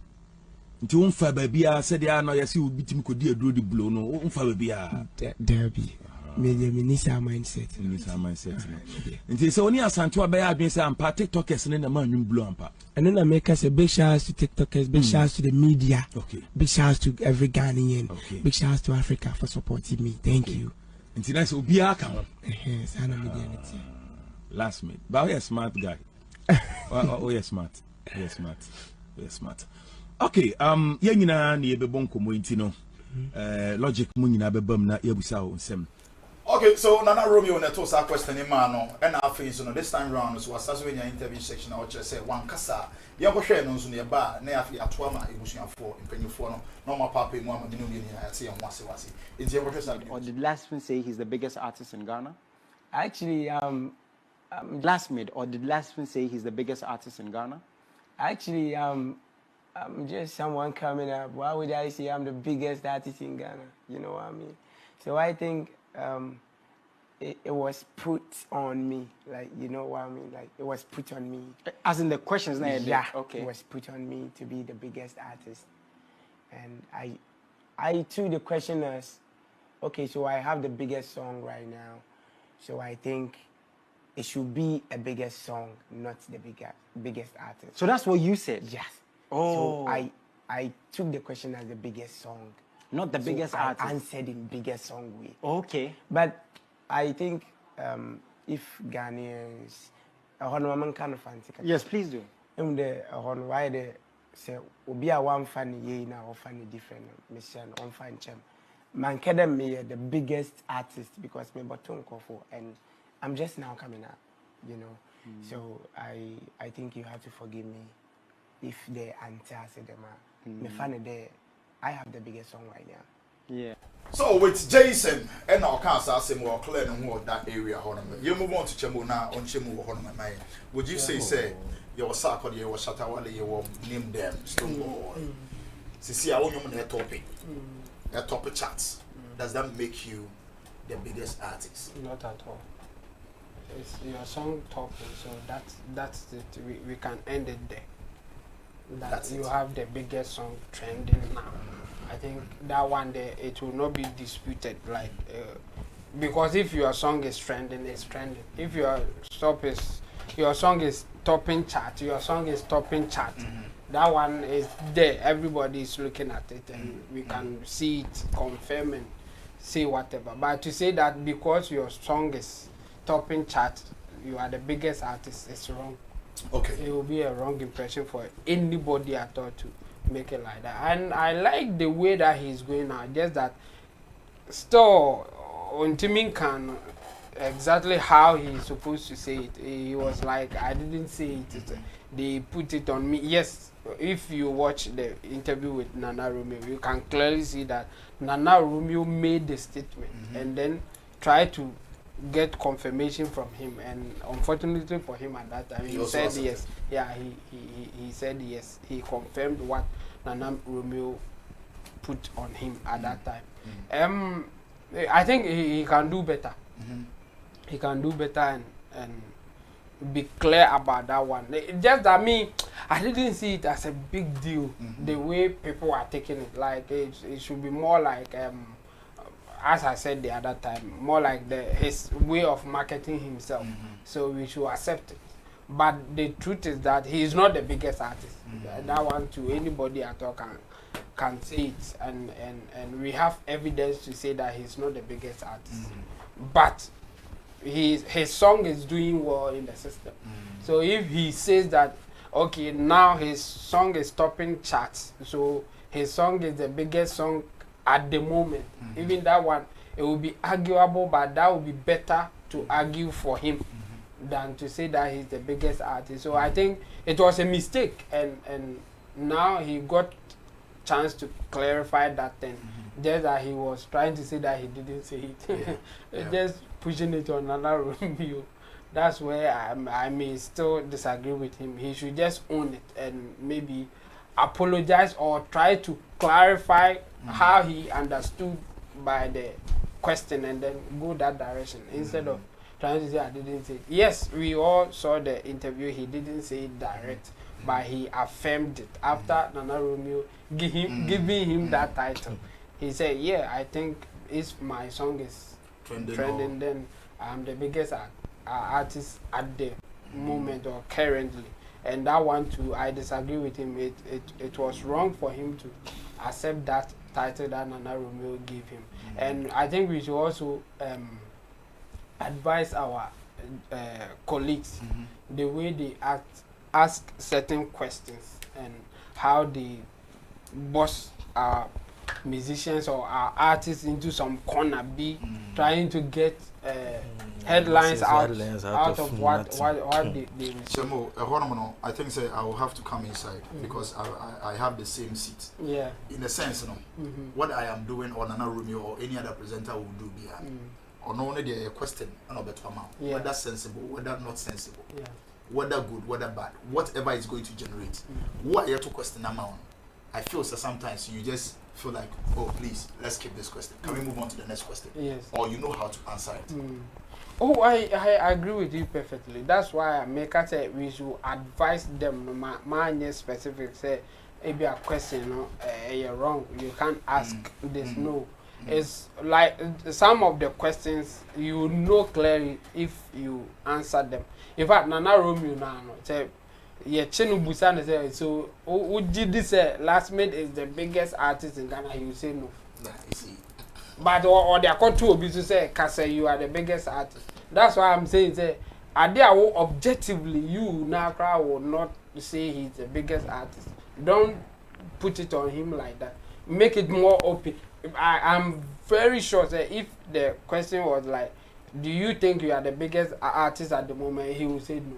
Speaker 8: nti wonfa babia said ya no yesi obi tim kodi aduro di blow no wonfa babia
Speaker 9: there be me nisa mindset
Speaker 8: nti say oni asanto abaya adwen say ampa TikTokers ne na ma nwum blow ampa
Speaker 9: and then I make us a big shout out to TikTokers, big shout out to the media, big shout out to every Ghanaian, big shout out to Africa for supporting me. Thank you.
Speaker 8: Nti na say obi aka
Speaker 9: sana media
Speaker 8: Lasmid but you smart guy. Oh yes smart. Yes smart. Okay, ye nyina na ye bebon komo nti no. Logic mu nyina bebam na yebusa o nsem.
Speaker 4: Okay, so Nana Romeo na to sa question ni ma no and afei so no this time round so wasaso nya interview section na o chere say wan kasa ye go hwe no so ne ba na afei ato ama ebusuafo mpanyifo no no ma papa mu ama dinu ni ya say yan wase nti ye go hwe sa.
Speaker 10: Or did Lasmid say he's the biggest artist in Ghana? Actually, Lasmid, or did Lasmid say he's the biggest artist in Ghana? Actually, I'm just someone coming up. Why would I say I'm the biggest artist in Ghana? You know what I mean? So I think it was put on me. Like, you know what I mean? Like, it was put on me. As in the questions now? Yeah, okay. It was put on me to be the biggest artist. And I took the question as, okay, so I have the biggest song right now. So I think it should be a biggest song, not the biggest artist. So that's what you said? Yes. Oh. So I took the question as the biggest song. Not the biggest artist? I answered in biggest song way. Okay. But I think if Ghanaians... Yes, please do. Why they say, Obi a one funny ye na or funny different mission on fine chem. Man kedem me the biggest artist because me bottom kofo and I'm just now coming up, you know. So I think you have to forgive me if the answer said them. Me funny there, I have the biggest song right now.
Speaker 4: Yeah. So with Jason and our cancer say more clear and more that area you move on to Chemu now on Chemu Honor. Would you say your circle you was Shatawale you name them Stoneball? See I want you topic. A topic charts. Does that make you the biggest artist?
Speaker 7: Not at all. It's your song topping, so that's it. We can end it there. That's you have the biggest song trending now. I think that one day it will not be disputed, like because if your song is trending, it's trending. If your song is topping chart, your song is topping chart. That one is there. Everybody is looking at it, and we can see it, confirm and say whatever. But to say that because your song is topping chart, you are the biggest artist, it's wrong.
Speaker 4: Okay.
Speaker 7: It will be a wrong impression for anybody at all to make it like that. And I like the way that he's going now. Just that still on Timin can exactly how he's supposed to say it. He was like, I didn't say it. They put it on me. Yes, if you watch the interview with Nana Romeo, you can clearly see that Nana Romeo made the statement and then tried to get confirmation from him, and unfortunately for him at that time he said yes. Yeah, he said yes. He confirmed what Nana Romeo put on him at that time. I think he can do better. He can do better and be clear about that one. Just that I didn't see it as a big deal the way people are taking it. Like it should be more like as I said the other time, more like his way of marketing himself. So we should accept it. But the truth is that he is not the biggest artist. That one to anybody at all can say it, and we have evidence to say that he's not the biggest artist. But his song is doing well in the system. So if he says that, okay, now his song is topping charts, so his song is the biggest song at the moment, even that one, it will be arguable, but that would be better to argue for him than to say that he's the biggest artist. So I think it was a mistake, and now he got chance to clarify that thing. Just that he was trying to say that he didn't say it. Just pushing it on another review. That's where I may still disagree with him. He should just own it and maybe apologize or try to clarify how he understood by the question and then go that direction instead of trying to say I didn't say it. Yes, we all saw the interview. He didn't say it direct, but he affirmed it after Nana Romeo giving him that title. He said, "Yeah, I think if my song is trending, then I'm the biggest artist at the moment or currently." And that one too, I disagree with him. It was wrong for him to accept that title that Nana Romeo gave him. And I think we should also advise our colleagues the way they ask certain questions and how they boss our musicians or our artists into some corner, trying to get headlines out of what they
Speaker 4: Chemo, I think say I will have to come inside because I have the same seat.
Speaker 7: Yeah.
Speaker 4: In a sense, what I am doing or Nana Romeo or any other presenter will do behind. Or no only the question and a better amount. Whether sensible, whether not sensible. Whether good, whether bad, whatever is going to generate. What you have to question amount. I feel so sometimes you just feel like, oh please, let's keep this question. Can we move on to the next question?
Speaker 7: Yes.
Speaker 4: Or you know how to answer it.
Speaker 7: Oh, I agree with you perfectly. That's why I make it say we should advise them. My specific say, maybe a question, you're wrong. You can't ask this. No, it's like some of the questions you know clearly if you answer them. In fact, Nana Romeo now say, yeah, Chenu Busan say so. Who did this? Lasmid is the biggest artist in Ghana. He will say no.
Speaker 4: Nah, you see.
Speaker 7: But or they are called to Obi to say, "Kase, you are the biggest artist." That's why I'm saying, say, objectively, you now will not say he's the biggest artist. Don't put it on him like that. Make it more open. I'm very sure that if the question was like, "Do you think you are the biggest artist at the moment?" he would say no.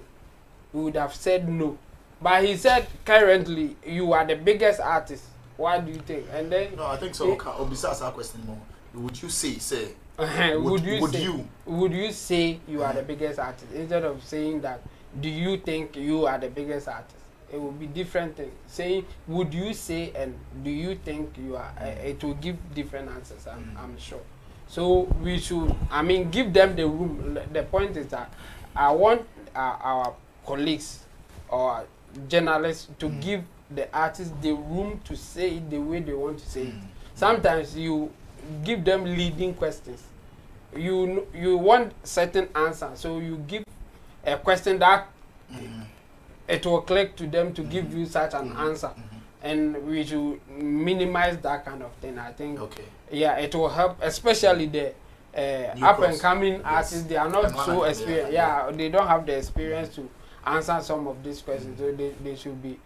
Speaker 7: He would have said no. But he said, "Currently, you are the biggest artist. What do you think?" And then
Speaker 4: no, I think so. Besides our question more. Would you say
Speaker 7: would you say you are the biggest artist instead of saying that do you think you are the biggest artist? It would be different thing. Saying would you say and do you think you are it will give different answers, I'm sure. So we should give them the room. The point is that I want our colleagues or journalists to give the artists the room to say it the way they want to say it. Sometimes you give them leading questions. You want certain answer, so you give a question that it will click to them to give you such an answer, and we should minimize that kind of thing. I think, yeah, it will help, especially the up and coming artists. They are not so experienced. Yeah, they don't have the experience to answer some of these questions. So they should be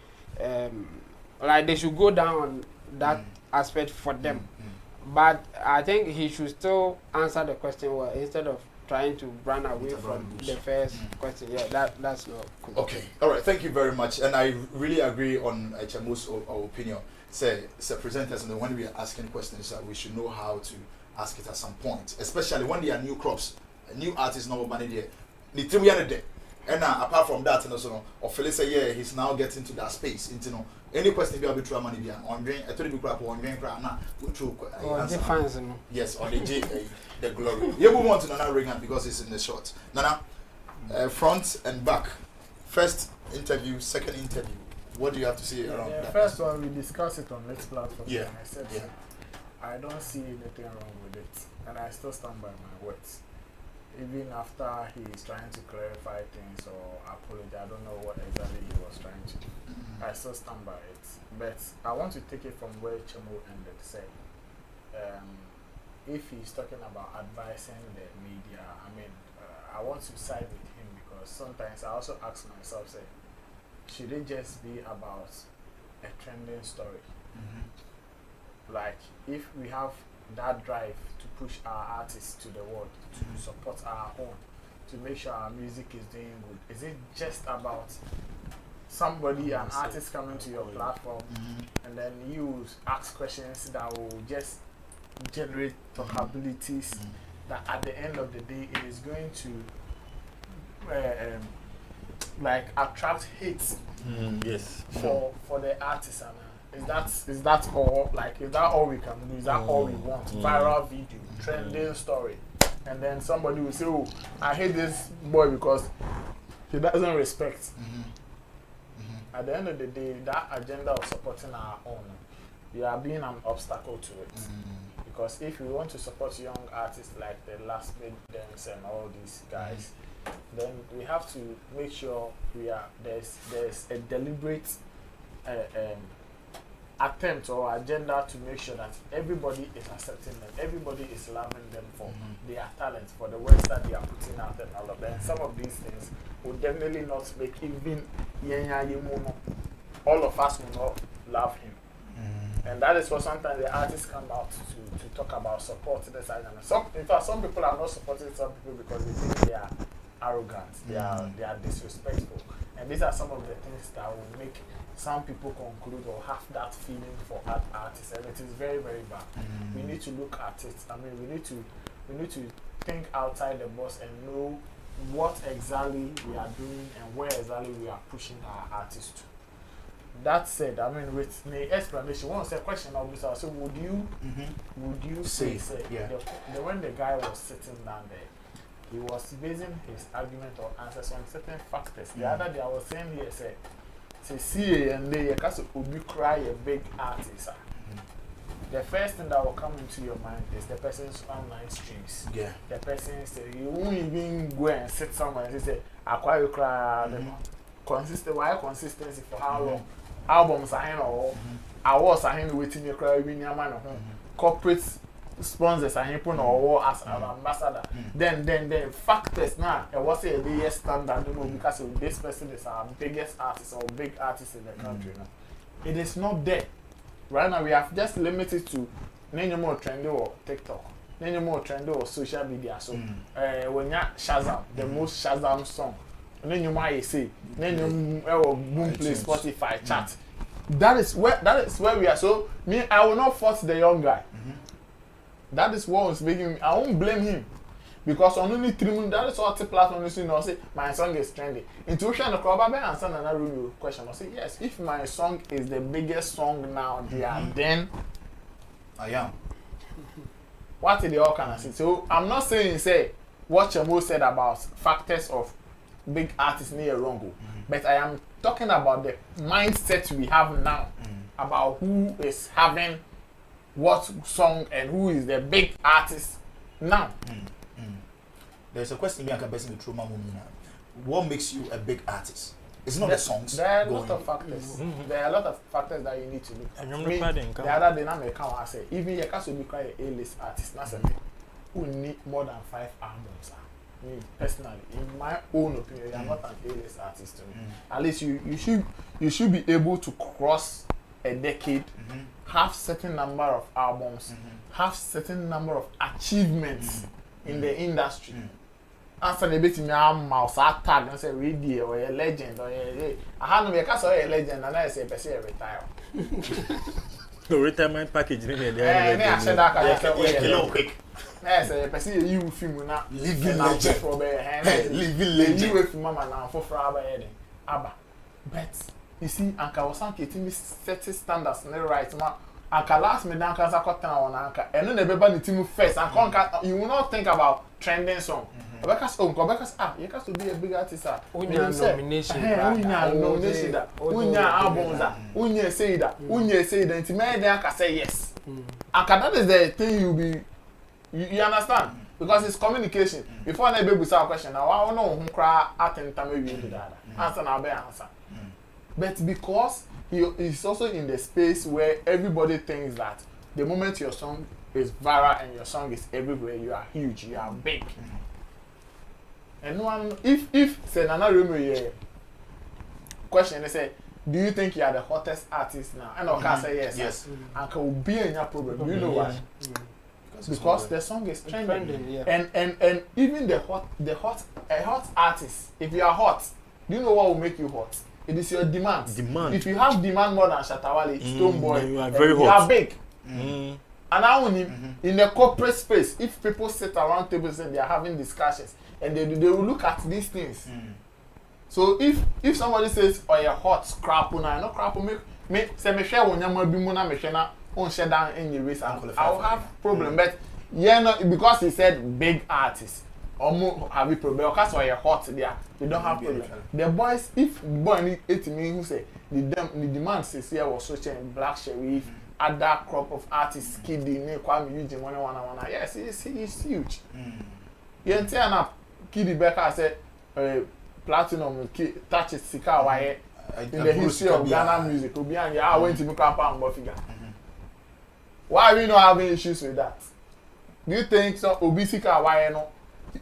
Speaker 7: like they should go down on that aspect for them. But I think he should still answer the question well instead of trying to run away from the first question. Yeah, that's not cool.
Speaker 4: Okay, all right, thank you very much. And I really agree on Chamu's opinion. Say presenters, and when we are asking questions, we should know how to ask it at some point, especially when they are new crops, new artists, no money there. And apart from that, or Phyllis say, yeah, he's now getting to that space. Any question be able to money be on drain, I told you crap on drain crap now. Yes, or the glory. You move on to Nana Ring because it's in the short. Nana, front and back. First interview, second interview. What do you have to say around that?
Speaker 6: First one, we discussed it on next platform.
Speaker 4: Yeah.
Speaker 6: And I said, I don't see anything wrong with it. And I still stand by my words. Even after he's trying to clarify things or apologize, I don't know what exactly he was trying to do. I still stand by it. But I want to take it from where Chemo ended. Say, if he's talking about advising the media, I want to side with him because sometimes I also ask myself, say, should it just be about a trending story? Like, if we have that drive to push our artists to the world, to support our own, to make sure our music is doing good, is it just about somebody, an artist coming to your platform, and then you ask questions that will just generate talkabilities. That at the end of the day, it is going to like attract hits.
Speaker 5: Yes.
Speaker 6: For the artist. Is that all? Like, is that all we can do? Is that all we want? Viral video, trending story, and then somebody will say, "Oh, I hate this boy because he doesn't respect." At the end of the day, that agenda of supporting our own, you are being an obstacle to it. Because if we want to support young artists like the Lasmid and all these guys, then we have to make sure there's a deliberate attempt or agenda to make sure that everybody is accepting them, everybody is loving them for their talent, for the works that they are putting out and all of that. And some of these things will definitely not make even all of us will not love him. And that is what sometimes the artists come out to talk about support this side. In fact, some people are not supporting some people because they think they are arrogant, they are disrespectful. And these are some of the things that will make some people conclude or have that feeling for artists, and it is very, very bad. We need to look at it. I mean, we need to think outside the box and know what exactly we are doing and where exactly we are pushing our artists to. That said, I mean, with the explanation, one of the question obviously, so would you say when the guy was sitting down there, he was basing his argument or answers on certain factors. The other day I was saying here, say CA and they because Obi cry a big artist. The first thing that will come into your mind is the person's online streams. Yeah. The person say you won't even go and sit somewhere and say, "Acquire you cry." Why consistency for how long? Albums are in or awards are in waiting you cry in your man. Corporate sponsors are in or as an ambassador. Then factors now. It was a year standard, you know, because this person is our biggest artist or big artist in the country now. It is not there. Right now we have just limited to any more trendy or TikTok, any more trendy or social media. So when you Shazam, the most Shazam song, and then you might say, then you boom play Spotify chat. That is where we are. So me, I will not force the young guy. That is what was making me. I won't blame him because on only 3 months, that is what the platform is saying. I say my song is trendy. Intuition, the crowd, I answer another question. I say yes. If my song is the biggest song now, then I am. What did they all kind of say? So I'm not saying say what Chamo said about factors of big artists near wrong, but I am talking about the mindset we have now about who is having what song and who is the big artist now.
Speaker 4: There's a question me I can basically throw my mumina. What makes you a big artist? It's not the songs.
Speaker 6: There are a lot of factors. There are a lot of factors that you need to look at. The other day, I say, even you can be quite a A-list artist. That's a who need more than 5 albums. Me personally, in my own opinion, you are not an A-list artist to me. At least you should be able to cross a decade, have certain number of albums, have certain number of achievements in the industry. Answer the bit me mouse tag and say radio or a legend or a I have no because a legend and I say person retire.
Speaker 5: The retirement package in
Speaker 6: there. I said that quick. I say person you film na living legend for be living legend. You with mama now for Abba. But you see, Anka was getting set standards in the right man. Anka last me down cancer cut down on Anka. And then the baby the team first. And you will not think about trending song. Because you can be a big artist.
Speaker 7: Unya nomination.
Speaker 6: Unya nomination. Unya albums. Unya say that. Unya say that. Until me then can say yes. Anka that is the thing you be. You understand? Because it's communication. Before I baby say a question, now I know who cry at any time we do that. Answer now be answer. But because he's also in the space where everybody thinks that the moment your song is viral and your song is everywhere, you are huge, you are big. And no one, if say Nana Remy question, they say, do you think you are the hottest artist now? And I can say yes. Yes. And can be in your problem. You know why? Because the song is trending. Yeah. And even a hot artist, if you are hot, do you know what will make you hot? It is your demand.
Speaker 5: Demand.
Speaker 6: If you have demand more than Shatawale, Stonebwoy,
Speaker 5: you are very hot.
Speaker 6: You are big. And now in the corporate space, if people sit around tables and they are having discussions, and they will look at these things. So if somebody says, "Oh, you're hot, crap, no crap, me say me share when you're be mona me share na on share down in your race, I'll have problem." But yeah, no, because he said big artists, almost have a problem. Because you're hot, there, they don't have problem. The boys, if boy need 80 million, who say the demand says here was such a Black Sherif. Other crop of artists, Kiddy, Kwame Eugene, one. Yes, it's huge. You turn up, Kiddy Becker said, platinum touches Sika Waye in the history of Ghana music. I went to make up and figure. Why are we not having issues with that? Do you think so? Obisika Waye no?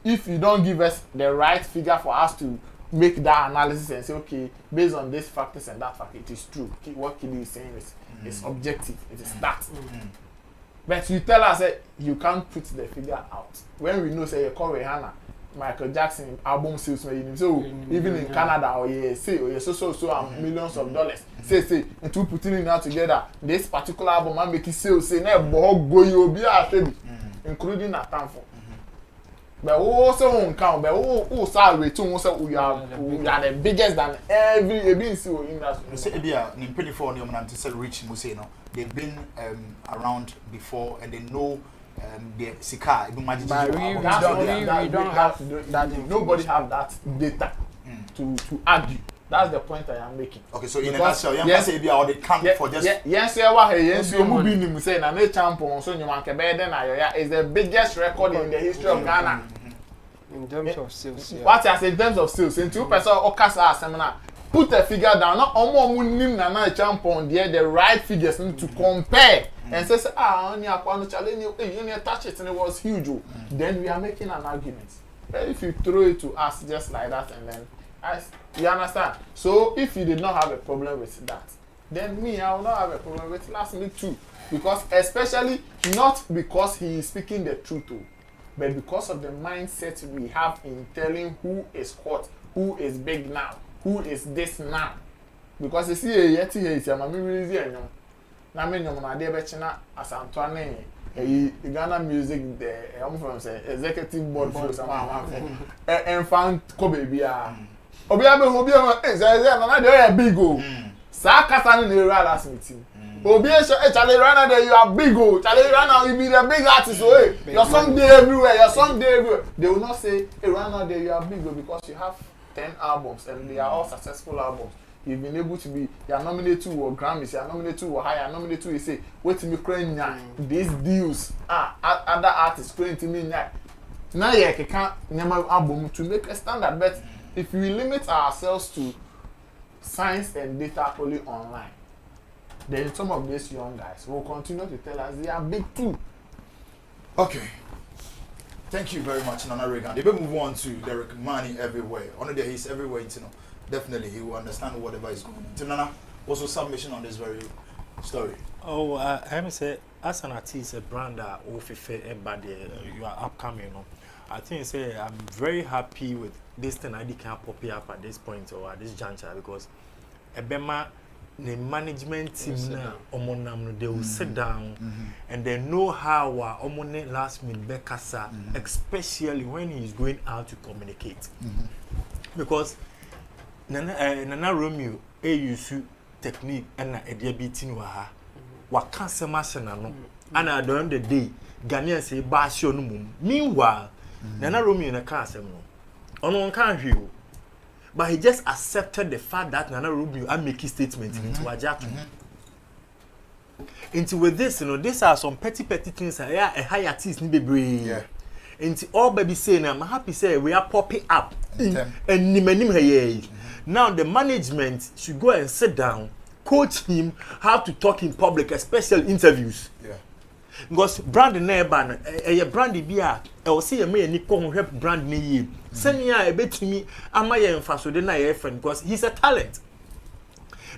Speaker 6: If you don't give us the right figure for us to make that analysis and say, okay, based on these factors and that fact, it is true. What Kiddy is saying is objective. It is that. But you tell us that you can't put the figure out. When we know, say, you call Rihanna, Michael Jackson album sales, so even in Canada, or so millions of dollars. Say, and to putting it now together, this particular album, I'm making sales, say, including that time for. But also won't count. But who salary too? We are the biggest than every industry.
Speaker 4: Say in 24 years, I'm to say rich. They've been around before and they know the Sika.
Speaker 7: We don't have that.
Speaker 6: Nobody have that data to argue. That's the point I am making.
Speaker 4: Okay, so in a nutshell, yes, say be they count for just
Speaker 6: yes, Obibinii say na me champion so nyuma nke be den ayoya is the biggest record in the history of Ghana
Speaker 7: in terms of sales.
Speaker 6: What I say in terms of sales, in 2% okasa seminar put a figure down. Not omo nim na champion there the right figures need to compare and say only akwa challenge you touch it and it was huge. Then we are making an argument. But if you throw it to us just like that and then you understand? So if you did not have a problem with that, then me, I will not have a problem with Lasmid too. Because especially not because he is speaking the truth, but because of the mindset we have in telling who is hot, who is big now, who is this now. Because you see a yeti here is a mami really and na me nyom na de be china as Antoine Ghana music the I'm from say executive board for some enfant ko baby a Obibinii say na dey big o sa kasa ni real Lasmid Obibinii Charlie Rana there you are big o Charlie Rana you be the big artist o your song dey everywhere they will not say hey Rana there you are big o because you have 10 albums and they are all successful albums. You've been able to be, you are nominated to or Grammys, you are nominated to or higher, you are nominated to, you say, wait till me crying these deals, other artists crying to me now. Now you can't name an album to make a standard, but if we limit ourselves to science and data only online, then some of these young guys will continue to tell us they are big too.
Speaker 4: Okay. Thank you very much, Nana Reagan. If we move on to Derek Money everywhere, on there he's everywhere, you know. Definitely, he will understand whatever is going on. Nana, what's your submission on this very story?
Speaker 5: Oh, I must say, as an artist, a brand that you are upcoming, you know. I think say I'm very happy with this thing. I can't pop up at this point or at this juncture because Ebema, the management team they will sit down and they know how Omone Lasmid Bekasa, especially when he is going out to communicate. Because Nana Romeo use technique and a beating waha. What can't say no? And at the end of the day, Ghanaians say basho no mum. Meanwhile, Nana Romeo na can't say no. On can't hear. But he just accepted the fact that Nana Romeo are making statements into Wajatu. Into with this, you know, these are some petty things. A high artist need be brave. Into all baby saying, I'm happy say we are popping up and nimenim. Now the management should go and sit down, coach him how to talk in public, especially interviews. Because brand neighbor, brand beer, I will say a me and help brand name. Send me a bit to me, am I emphasis with my friend because he's a talent.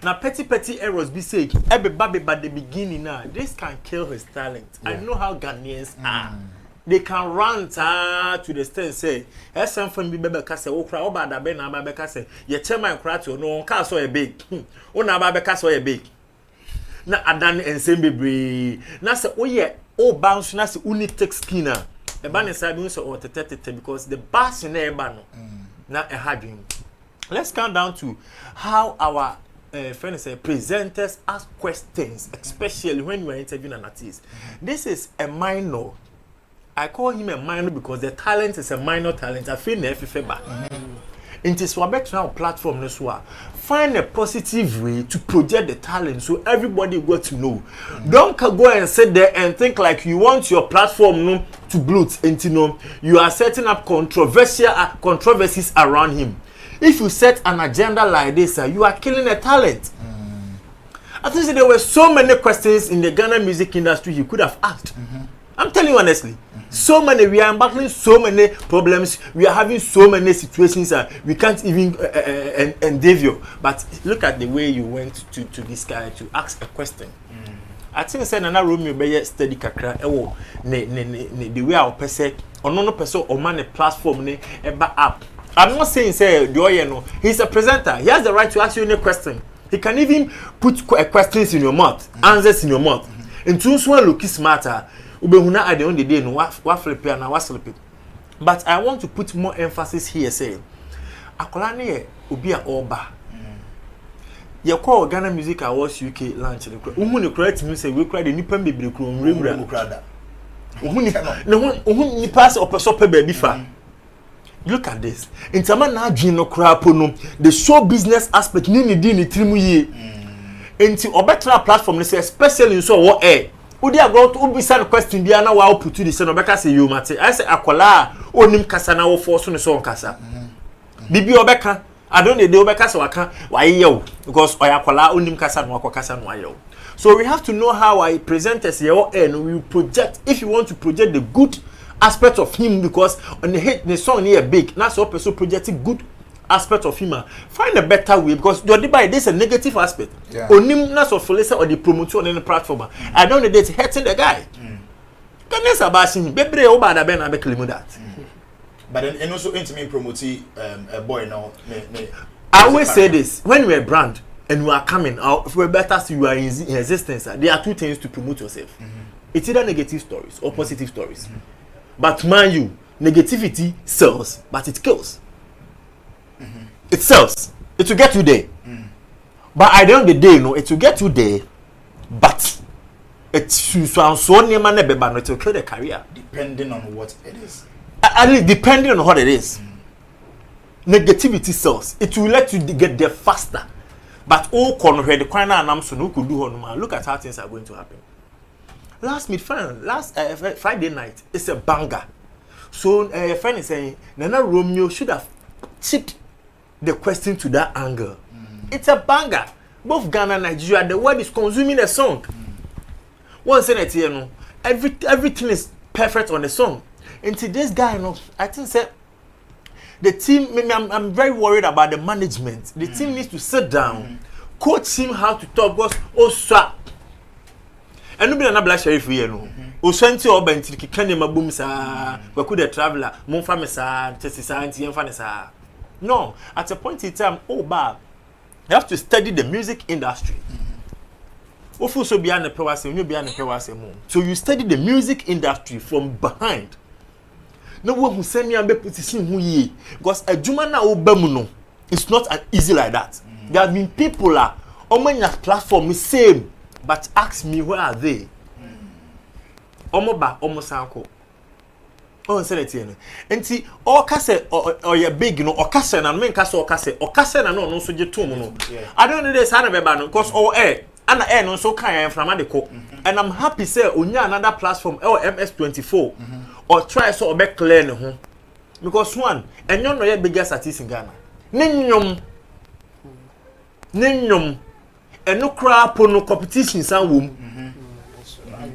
Speaker 5: Now petty errors be said, every baby by the beginning now, this can kill his talent. I know how Ghanaians are. they can rant to the extent say some from bebe ka say okra oba da be na ba be ka say ye chairman kra to no ka so e big una ba be ka so e big na adan ensem bebre na say oye o bounce na say uni take skinner e ba ne say bi so o tete because the bass na e ba no na e hadwin. Let's count down to how our friends say presenters ask questions, especially when you are interviewing an artist. This is a minor. I call him a minor because the talent is a minor talent. I feel never back. It is our platform. Find a positive way to project the talent so everybody got to know. Don't go and sit there and think like you want your platform to bloat and you are setting up controversies around him. If you set an agenda like this, you are killing a talent. I think there were so many questions in the Ghana music industry he could have asked. I'm telling you honestly. So many, we are battling so many problems. We are having so many situations that we can't even endeavor. But look at the way you went to this guy to ask a question. I think say na Romeo be steady kakra ewo the way our person no person or man a platform ne eba up. I'm not saying say the he's a presenter. He has the right to ask you any question. He can even put questions in your mouth, answers in your mouth. And two one look smarter. Ubehuna at the end of the day no wa flip and wa slip it. But I want to put more emphasis here say akola ne obi a oba. Ye call Ghana Music Awards UK launch the uhu ne correct me say we cry the nipa bebre kro nwura krada. Uhu ni pass opeso pe baby fa. Look at this. In Tama na adwin no krapo no the show business aspect ni di ni trimu ye. Enti obetra platform ne say especially in so wo air. Udi agro to be send question bia na wa put this no beka say you mate. I say akola onim kasa na wo force no so nkasa. Bibi obeka I don't know obeka say waka wa yew because oyakola onim kasa no akokasa no ayew. So we have to know how I present as your and we project if you want to project the good aspect of him because on the song here big that's so person projecting good aspect of him find a better way because this is a negative aspect onim na so follow or the promoter on the platform I don't know that's hurting the guy can this about him bebre o ba da be na be claim that
Speaker 4: but then and also intimate promoting a boy now
Speaker 5: I always say this when we are brand and we are coming out for better so you are in existence there are two things to promote yourself it's either negative stories or positive stories but man you negativity sells but it kills. It sells. It will get you there. But at the end of the day, no, it will get you there. But it so near man it will kill the career.
Speaker 4: Depending on what it is.
Speaker 5: At least depending on what it is. Negativity sells. It will let you get there faster. But oh, the corner and I'm so who could do on look at how things are going to happen. Last Friday night, it's a banger. So a friend is saying Nana Romeo should have chipped the question to that angle. It's a banger. Both Ghana and Nigeria, the world is consuming the song. One said you know, everything is perfect on the song. And to this guy, you know, I think say the team. Maybe I'm very worried about the management. The team needs to sit down, coach him how to talk. Because also, and nobody na black sheriff here no. Osanti oba nti kikane mabum sa, kwaku the traveler, mon fa me sa, tesi sa nti yemfa ne sa. No, at a point in time, you have to study the music industry. So you study the music industry from behind. No one who send me a position who ye because a Jumana Obemuno it's not an easy like that. There have been people on my platform is same, but ask me where are they? Omoba Omosanko. Oh, say it here. Enti o kase or you big no o kase na men kase o kase na no so je to mu no. I don't know this how na be ba no because o and air no so kan from adeko. And I'm happy say onya another platform MS24 or try so be clear ne ho. Because one enyo no ye biggest artist in Ghana. Nenyom eno kra po no competition san wom.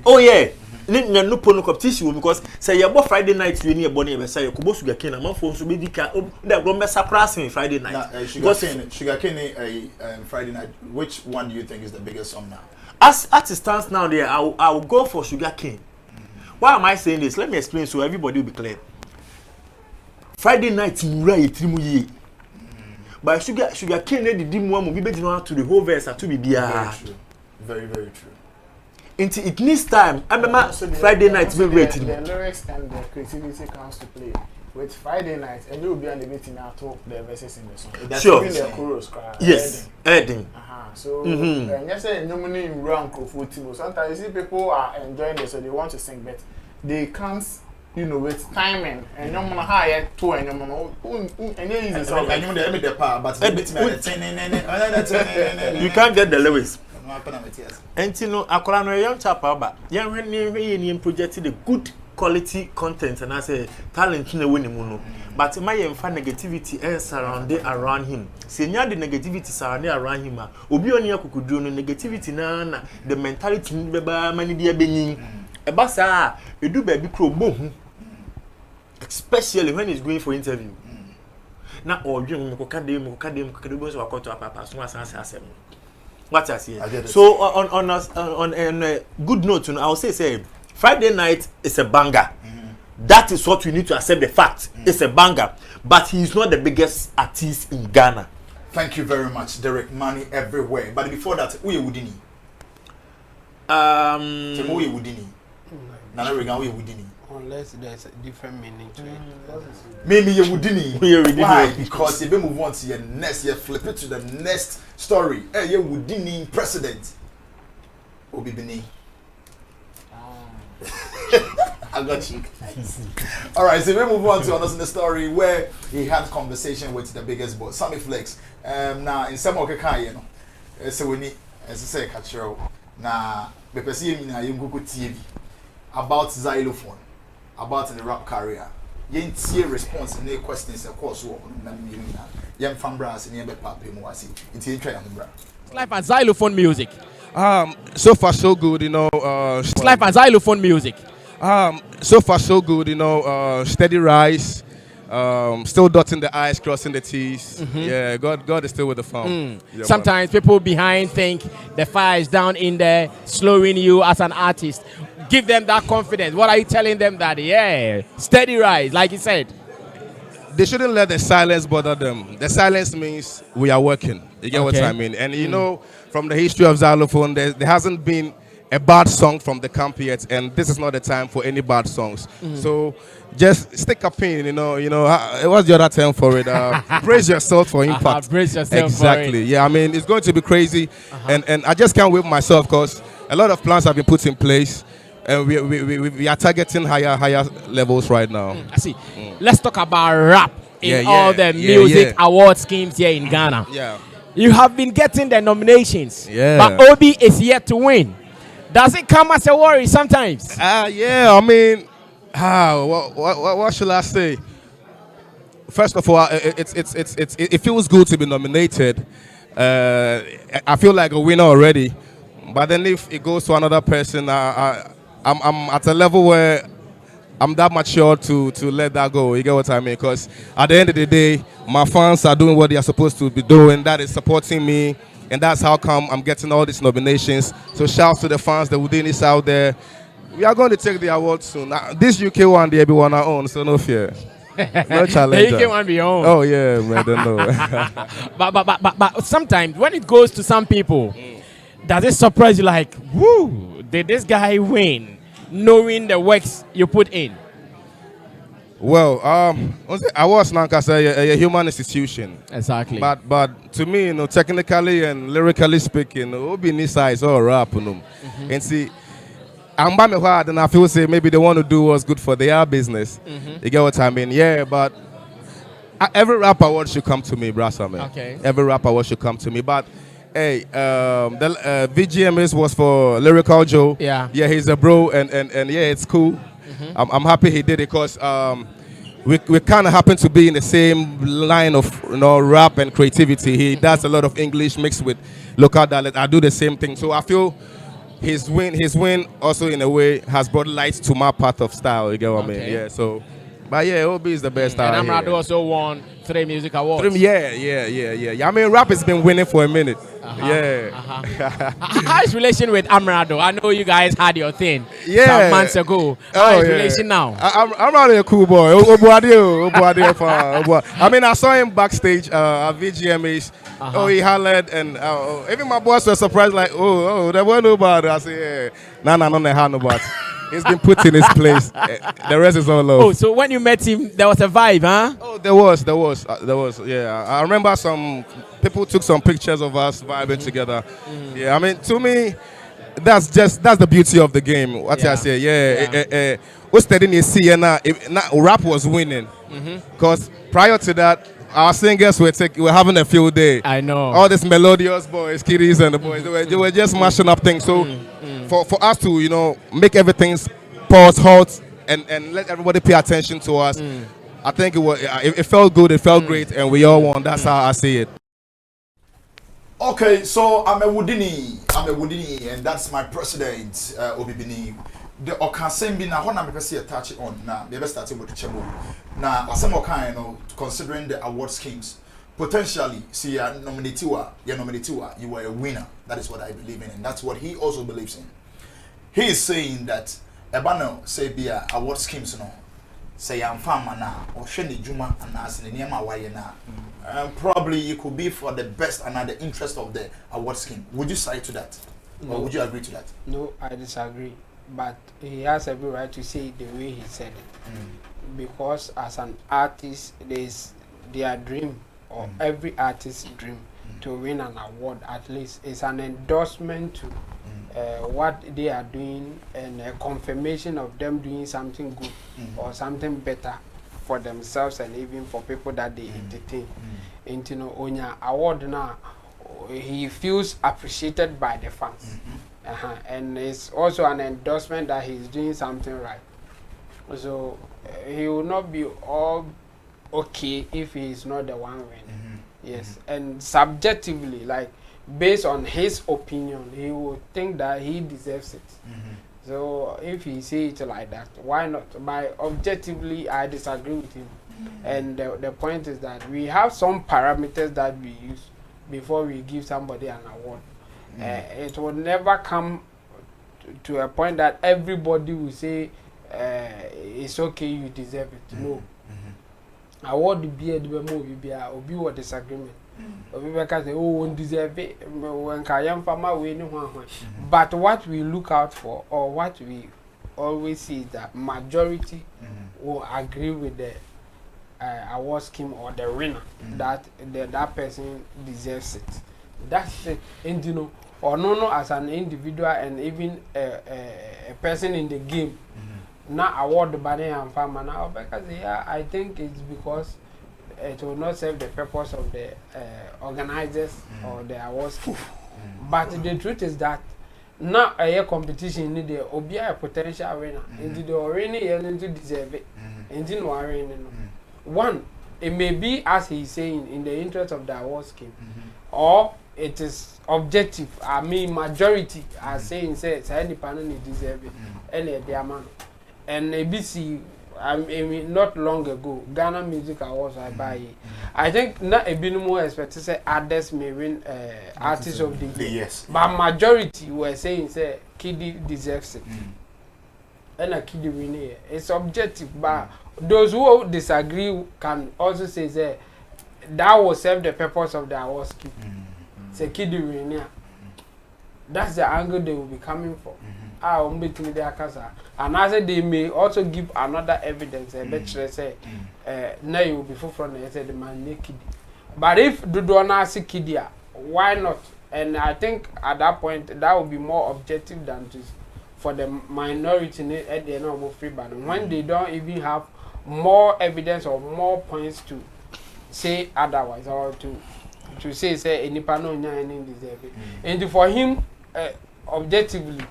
Speaker 5: Oh yeah. No pono competition because say your Friday night you need a bonnie be say Kobo sugar cane man phone so be dika the go me surprise me Friday night.
Speaker 4: Sugar cane Friday night. Which one do you think is the biggest song now?
Speaker 5: As it stands now there I will go for sugar cane. Why am I saying this? Let me explain so everybody will be clear. Friday night in Rai Trimuye. But sugar cane the dim one will be better to the whole verse to be
Speaker 6: Very true. Very, very true.
Speaker 5: It needs time. I remember Friday night we waiting.
Speaker 6: The lyrics and the creativity comes to play. With Friday night, and you'll be on the meeting now to the verses in the song. That's
Speaker 5: sure.
Speaker 6: The chorus,
Speaker 5: yes, adding.
Speaker 6: So, and you say no money in rank of sometimes you see people are enjoying this, so they want to sing, but they can't, you know, with timing. And no one higher two and no one, and you use the song.
Speaker 4: And you know the power, but
Speaker 5: you can't get the lyrics. And you know, I a young chap, but young when projected the good quality content and I say talent in the winning. But my negativity is surrounded around him. Senior the negativity surrounded around him. Obi on your could do no negativity na the mentality many dear being a bassa, you do baby crow boom. Especially when he's going for interview. Now or you Mokadem or to a papa, so as what I see. So on a good note, I'll say Friday night is a banger. That is what we need to accept the fact. It's a banger. But he's not the biggest artist in Ghana.
Speaker 4: Thank you very much, Derek. Money everywhere. But before that, who you Woodini? Who you Woodini? Nana Regan, who you Woodini?
Speaker 7: Unless there's a different meaning to it.
Speaker 4: Maybe you Woodini. Why? Because if you move on to your next, you flip it to the next story. Hey, you Woodini president. Obibinii. I got you. All right, so we move on to another story where he had conversation with the biggest boss, Sammy Flex. Now in some okay, you know, so we need, as I say, catch you now. Because you mean you go TV about xylophone, about the rap career. You see a response in the questions, of course. Young fan brass and young papi moasi. It's interesting, bro.
Speaker 11: Life and xylophone music.
Speaker 8: So far so good, you know.
Speaker 11: Life and xylophone music.
Speaker 8: So far so good, you know. Steady rise. Still dotting the I's, crossing the T's. Yeah, God is still with the farm. Yeah,
Speaker 11: sometimes people behind think the fire is down in there, slowing you as an artist. Give them that confidence. What are you telling them that? Yeah, steady rise, like you said.
Speaker 8: They shouldn't let the silence bother them. The silence means we are working. You get what I mean? And you know, from the history of xylophone, there hasn't been a bad song from the camp yet, and this is not the time for any bad songs. So just stick a pin, you know. What's the other term for it? Brace yourself for impact.
Speaker 11: Brace yourself
Speaker 8: exactly.
Speaker 11: For it.
Speaker 8: Yeah, I mean, it's going to be crazy, and I just can't wait myself because a lot of plans have been put in place. And we are targeting higher levels right now.
Speaker 11: I see. Let's talk about rap in all the music award schemes here in Ghana.
Speaker 8: Yeah.
Speaker 11: You have been getting the nominations, but Obi is yet to win. Does it come as a worry sometimes?
Speaker 8: Yeah. I mean, what should I say? First of all, it feels good to be nominated. I feel like a winner already. But then if it goes to another person, I'm at a level where I'm that mature to let that go. You get what I mean? Because at the end of the day, my fans are doing what they are supposed to be doing. That is supporting me. And that's how come I'm getting all these nominations. So shout to the fans, the Woodinis out there. We are going to take the award soon. This UK one, they be on our own, so no fear. No challenge.
Speaker 11: The UK one be on.
Speaker 8: Oh yeah, man, I don't know.
Speaker 11: but sometimes when it goes to some people, does it surprise you like, woo, did this guy win? Knowing the works you put in.
Speaker 8: Well, I was like I say a human institution.
Speaker 11: Exactly.
Speaker 8: But to me, you know, technically and lyrically speaking, Obibinii is all rap, you know. And see, I'm by my heart, and I feel say maybe they want to do what's good for their business. You get what I mean? Yeah, but every rap award should come to me, brother, man.
Speaker 11: Okay.
Speaker 8: Every rap award should come to me, but. Hey, the VGMS was for Lyrical Joe.
Speaker 11: Yeah.
Speaker 8: Yeah, he's a bro, and yeah, it's cool. I'm happy he did it because we kind of happen to be in the same line of rap and creativity. He does a lot of English mixed with local dialect. I do the same thing, so I feel his win also in a way has brought light to my path of style. You get what I mean? Yeah. So, but yeah, Obi is the best.
Speaker 11: And Amrado also won 3 music awards.
Speaker 8: Yeah. I mean, rap has been winning for a minute.
Speaker 11: How's relation with Amrado? I know you guys had your thing some months ago. How's relation now?
Speaker 12: Amrado a cool boy. I mean, I saw him backstage at VGMAs. He hollered, and even my boss was surprised, like, there were nobody. I said, no, nobody. He's been put in his place. The rest is all love.
Speaker 11: Oh, so when you met him, there was a vibe, huh?
Speaker 12: Oh, there was. Yeah, I remember some people took some pictures of us vibing together. Yeah, I mean, to me, that's the beauty of the game. What I say, what's the thing you see? And rap was winning, because prior to that, our singers were having a field day.
Speaker 11: I know.
Speaker 12: All these melodious boys, kiddies and the boys, they were just mashing up things. So for us to, make everything pause, halt, and let everybody pay attention to us, I think it felt good, it felt great, and we all won. That's how I see it.
Speaker 4: Okay, so I'm a Woodini, and that's my president, Obibinii. The Okasembi na hona me say touch on na be starting with the chemo. Na asem okan considering the award schemes, potentially see you were a winner. That is what I believe in, and that's what he also believes in. He is saying that ebano say be award schemes say I'm farmer na or sheni juma and as in niema waye na. Probably it could be for the best and at the interest of the award scheme. Would you side to that?
Speaker 7: No.
Speaker 4: Or would you agree to that?
Speaker 7: No, I disagree. But he has every right to say it the way he said it. Because as an artist, there's their dream, or every artist's dream, to win an award at least. It's an endorsement to what they are doing and a confirmation of them doing something good or something better for themselves and even for people that they entertain. And Onya award now, he feels appreciated by the fans. And it's also an endorsement that he's doing something right. So he will not be all okay if he is not the one winning. Yes, and subjectively, like based on his opinion, he will think that he deserves it. So if he say it like that, why not? By objectively, I disagree with him. And the point is that we have some parameters that we use before we give somebody an award. It will never come to a point that everybody will say it's okay, you deserve it. No. Award be a obi what disagreement. Obi say, oh, won't deserve it. When Kayam Fama winning one. But what we look out for, or what we always see, is that majority will agree with the award scheme or the winner, that that person deserves it. That's it. And or no, as an individual and even a person in the game, not award the banner and farmer now, because I think it's because it will not serve the purpose of the organizers or the award scheme. But the truth is that now a competition need the obia a potential winner, and the winner you to deserve it, and no winning. One, it may be as he's saying in the interest of the award scheme, or it is objective. I mean, majority are saying says any panel deserve it, any the amount. And ABC, I mean, not long ago, Ghana Music Awards I buy. I think not a bit more expected to say others may win artist of the year.
Speaker 4: Yes.
Speaker 7: But majority were saying say Kiddy deserves it. And a Kiddy win here. It's objective, but those who disagree can also say that will serve the purpose of the award scheme. Say Kiddy win here. That's the angle they will be coming for. And as they may also give another evidence, say, now you will be full from the man naked. But if Dudona see Kidia, why not? And I think at that point that will be more objective than just for the minority at the end of free ban. When they don't even have more evidence or more points to say otherwise, or to say any panel any deserve it. And for him, objectively,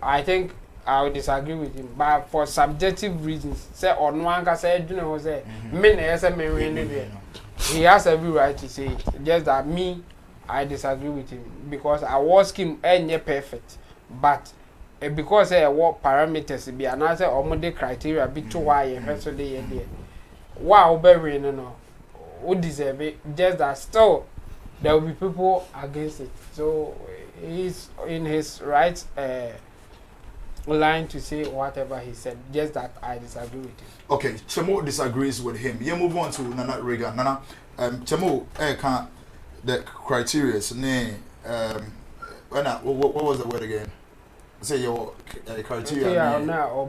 Speaker 7: I think I would disagree with him, but for subjective reasons, say on one can say, he has every right to say it. Just that me, I disagree with him because I was him any perfect, but because what parameters be another or criteria be too wide, so they wow, very no, who deserve it. Just that still there will be people against it. So he's in his right line to say whatever he said. Just that I disagree with him.
Speaker 4: Okay, Chemo disagrees with him. You move on to Nana Regan. Nana, Chemo, can't the criteria. What was the word again? Say your criteria.
Speaker 7: Yeah, now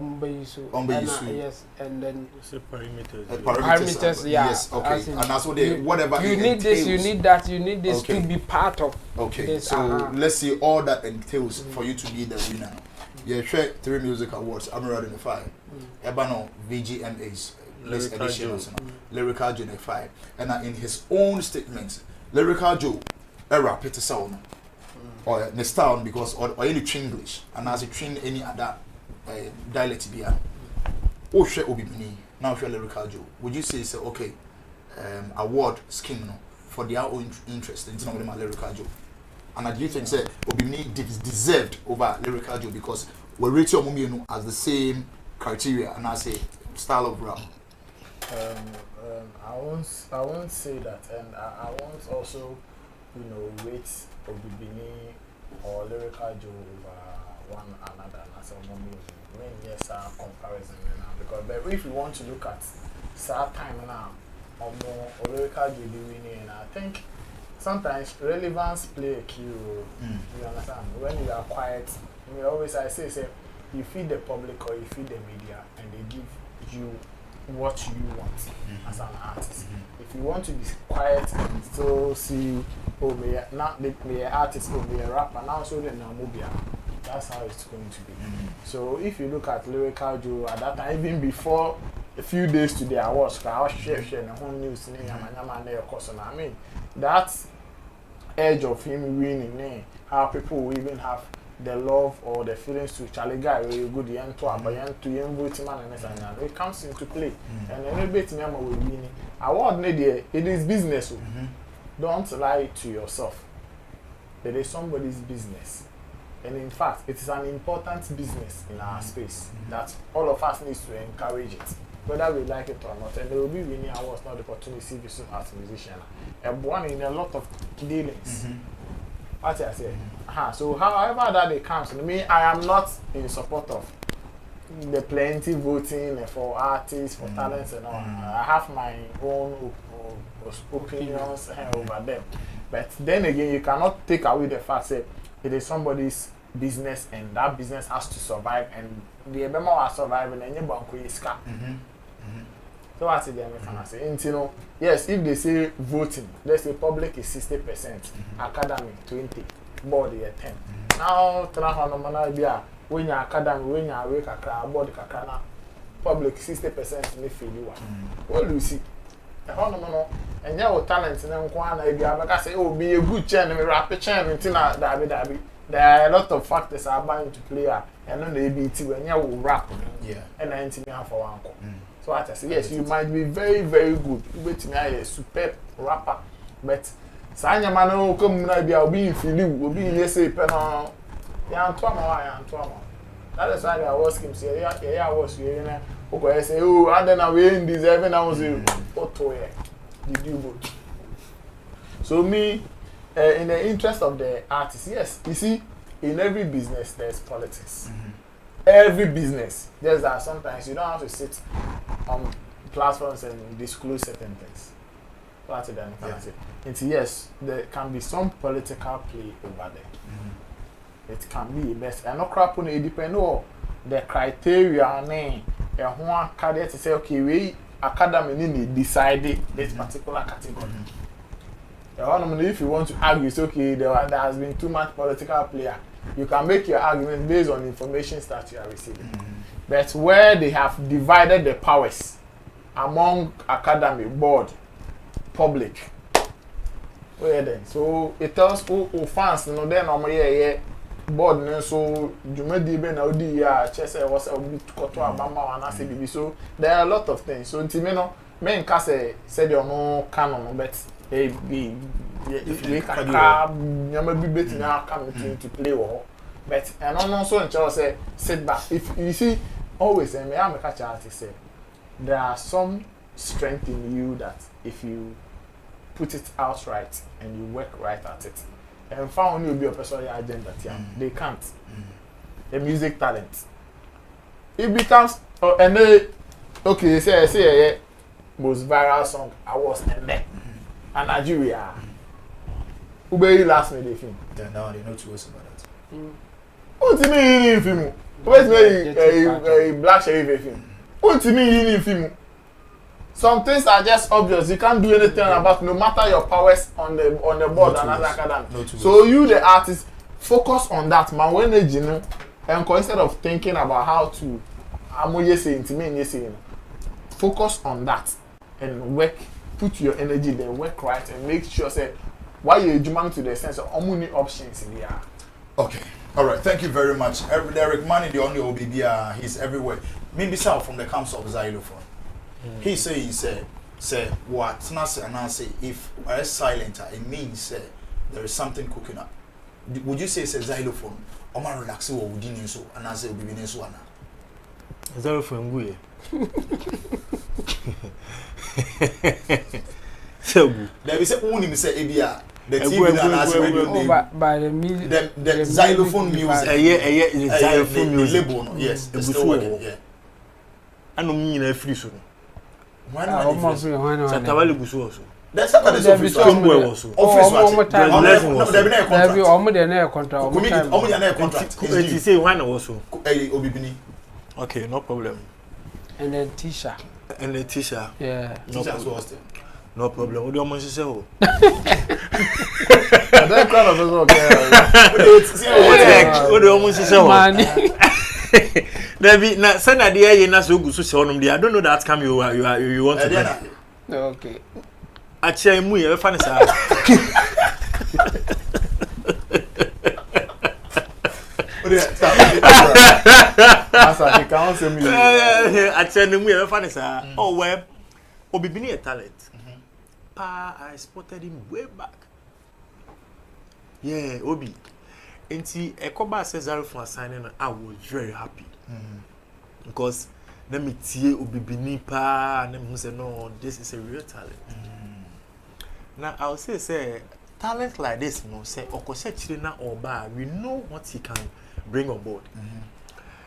Speaker 7: yes, and then
Speaker 4: parameters.
Speaker 7: Yeah.
Speaker 4: Yes, okay, and that's what they whatever.
Speaker 7: You need this, you need that, you need this to be part of.
Speaker 4: Okay,
Speaker 7: this,
Speaker 4: so let's see all that entails for you to be the winner. Yeah, share 3 music awards. I'm ready to 5. Ebano VGMAs, list editions, Lyrical Joe 5, and in his own statement, Lyrical Joe, rap it sound. Or the style because or any English and as a train any other dialect be oh share Obibinii now share Lyrical Joe. Would you say okay award scheme for their own interest in terms of Lyrical Joe? And do you think say Obibinii deserved over Lyrical Joe because we rate your movie as the same criteria and as a style of rap?
Speaker 6: I won't say that, and I won't also rate Obibinii or Lyrical Joe over one another as a movie. When yes, comparison now because if you want to look at sad time now or more or Lyrical Joe be winning, and I think sometimes relevance play a key role. You understand? When you are quiet, I say you feed the public or you feed the media, and they give you what you want as an artist. If you want to be quiet and still see, me an artist, me a rapper, now so then Namibia. That's how it's going to be. So if you look at Lyrical Joe at that time, even before a few days to the awards, I was sharing the home news I mean, that edge of him winning, how people will even have the love or the feelings to Charlie Guy where you go the end to vote man and it comes into play. And a little bit will win. Award it is business. Don't lie to yourself. It is somebody's business. And in fact, it is an important business in our space that all of us need to encourage it, whether we like it or not. And there will be winning awards, not the opportunity to see you as a musician. And one in a lot of dealings. What I say. So however that it comes, I am not in support of the plenty voting for artists, for talents and all. I have my own opinions over them. But then again, you cannot take away the fact that it is somebody's business and that business has to survive, and the Ebema are surviving and you is cap. So what's the can I say? And yes, if they say voting, let's say public is 60%, academy 20%, board is 10%. Now, when your academy, when you are work a board kakana, public 60% may feel you. What do you see? And your talent and then one idea, like I say, oh, be a good channel, rapid channel, and there are a lot of factors are bound to play, and then they be when you will rap, and 90 for one. So I say, yes, you might be very, very good. You wait me a superb rapper, but Sanya Mano come I'll be in Philip, will be yes, a penal. That is why I was him say, yeah, I was here. Okay, I say, oh, and then I will deserve I was did you vote? So me, in the interest of the artist, yes, you see, in every business there's politics. Every business, just that sometimes you don't have to sit on platforms and disclose certain things. That's it. And yes, there can be some political play over there. It can be best. And no crap on it depend on the criteria name. And one cadet to say, okay, we academy decided this particular category. If you want to argue, it's okay, there has been too much political play. You can make your argument based on information that you are receiving. But where they have divided the powers among academy, board, public, where then? So it tells who fans, then board, so you may be chess was a bit so there are a lot of things. So Timeno, main case said your no canon, but if we can be betting now coming to play war. But and also in Charles say sit back. If you see always and I am a catch artist say there are some strength in you that if you put it out right and you work right at it. And found you be a personal agenda. They can't. A music talent. It becomes and they okay, say most viral song I was and Nigeria. Who be last me the film?
Speaker 4: Then now they know too much about that.
Speaker 6: What do you mean in film? Where's a black sheriff film? What do you mean in film? Some things are just obvious. You can't do anything about no matter your powers on the board and academic. So you the artist focus on that man when you know and instead of thinking about how to focus on that and work, put your energy there, work right and make sure say why you demand to the sense of how many options in there.
Speaker 4: Okay. All right. Thank you very much. Derek Money, the only Obibinii, he's everywhere. Maybe south from the camps of Xylophone. He say what? And I say if we're silent, it means there is something cooking up. Would you say it's a xylophone? Or man relax or would you so? And I say Obibinii so ana.
Speaker 5: Xylophone good. So
Speaker 4: there is a only say Abia. The TV and as
Speaker 7: by the music,
Speaker 4: the xylophone music.
Speaker 5: Xylophone music.
Speaker 4: Yes, it's still working. Yeah.
Speaker 5: I don't mean a free so.
Speaker 4: Why not?
Speaker 5: Satawale busu also.
Speaker 4: That's not the office.
Speaker 5: Also.
Speaker 4: Office what?
Speaker 5: No,
Speaker 4: there be no contract.
Speaker 7: Omo contract.
Speaker 4: Omo dey contract.
Speaker 5: He say one also.
Speaker 4: Obibinii.
Speaker 5: Okay, no problem.
Speaker 7: And then Tisha.
Speaker 5: Yeah.
Speaker 4: No problem.
Speaker 5: No problem. What do you want to say?
Speaker 6: That kind of okay.
Speaker 5: What do you want to say? There be na send na there you na so go so say onum there. I don't know that come you want to play.
Speaker 7: Okay.
Speaker 5: Achia mu ye fa ne sa.
Speaker 6: Asa he can say me.
Speaker 5: Achia mu ye fa ne sa. Oh well. Obibinii a talent. I spotted him way back. Yeah, Obi. Inti Ekoba says for signing, I was very happy. Because let me tie Obibinii pa and them say no, this is a real talent. Now I will say talent like this, no say Okose Chirina or Ba, we know what he can bring on board.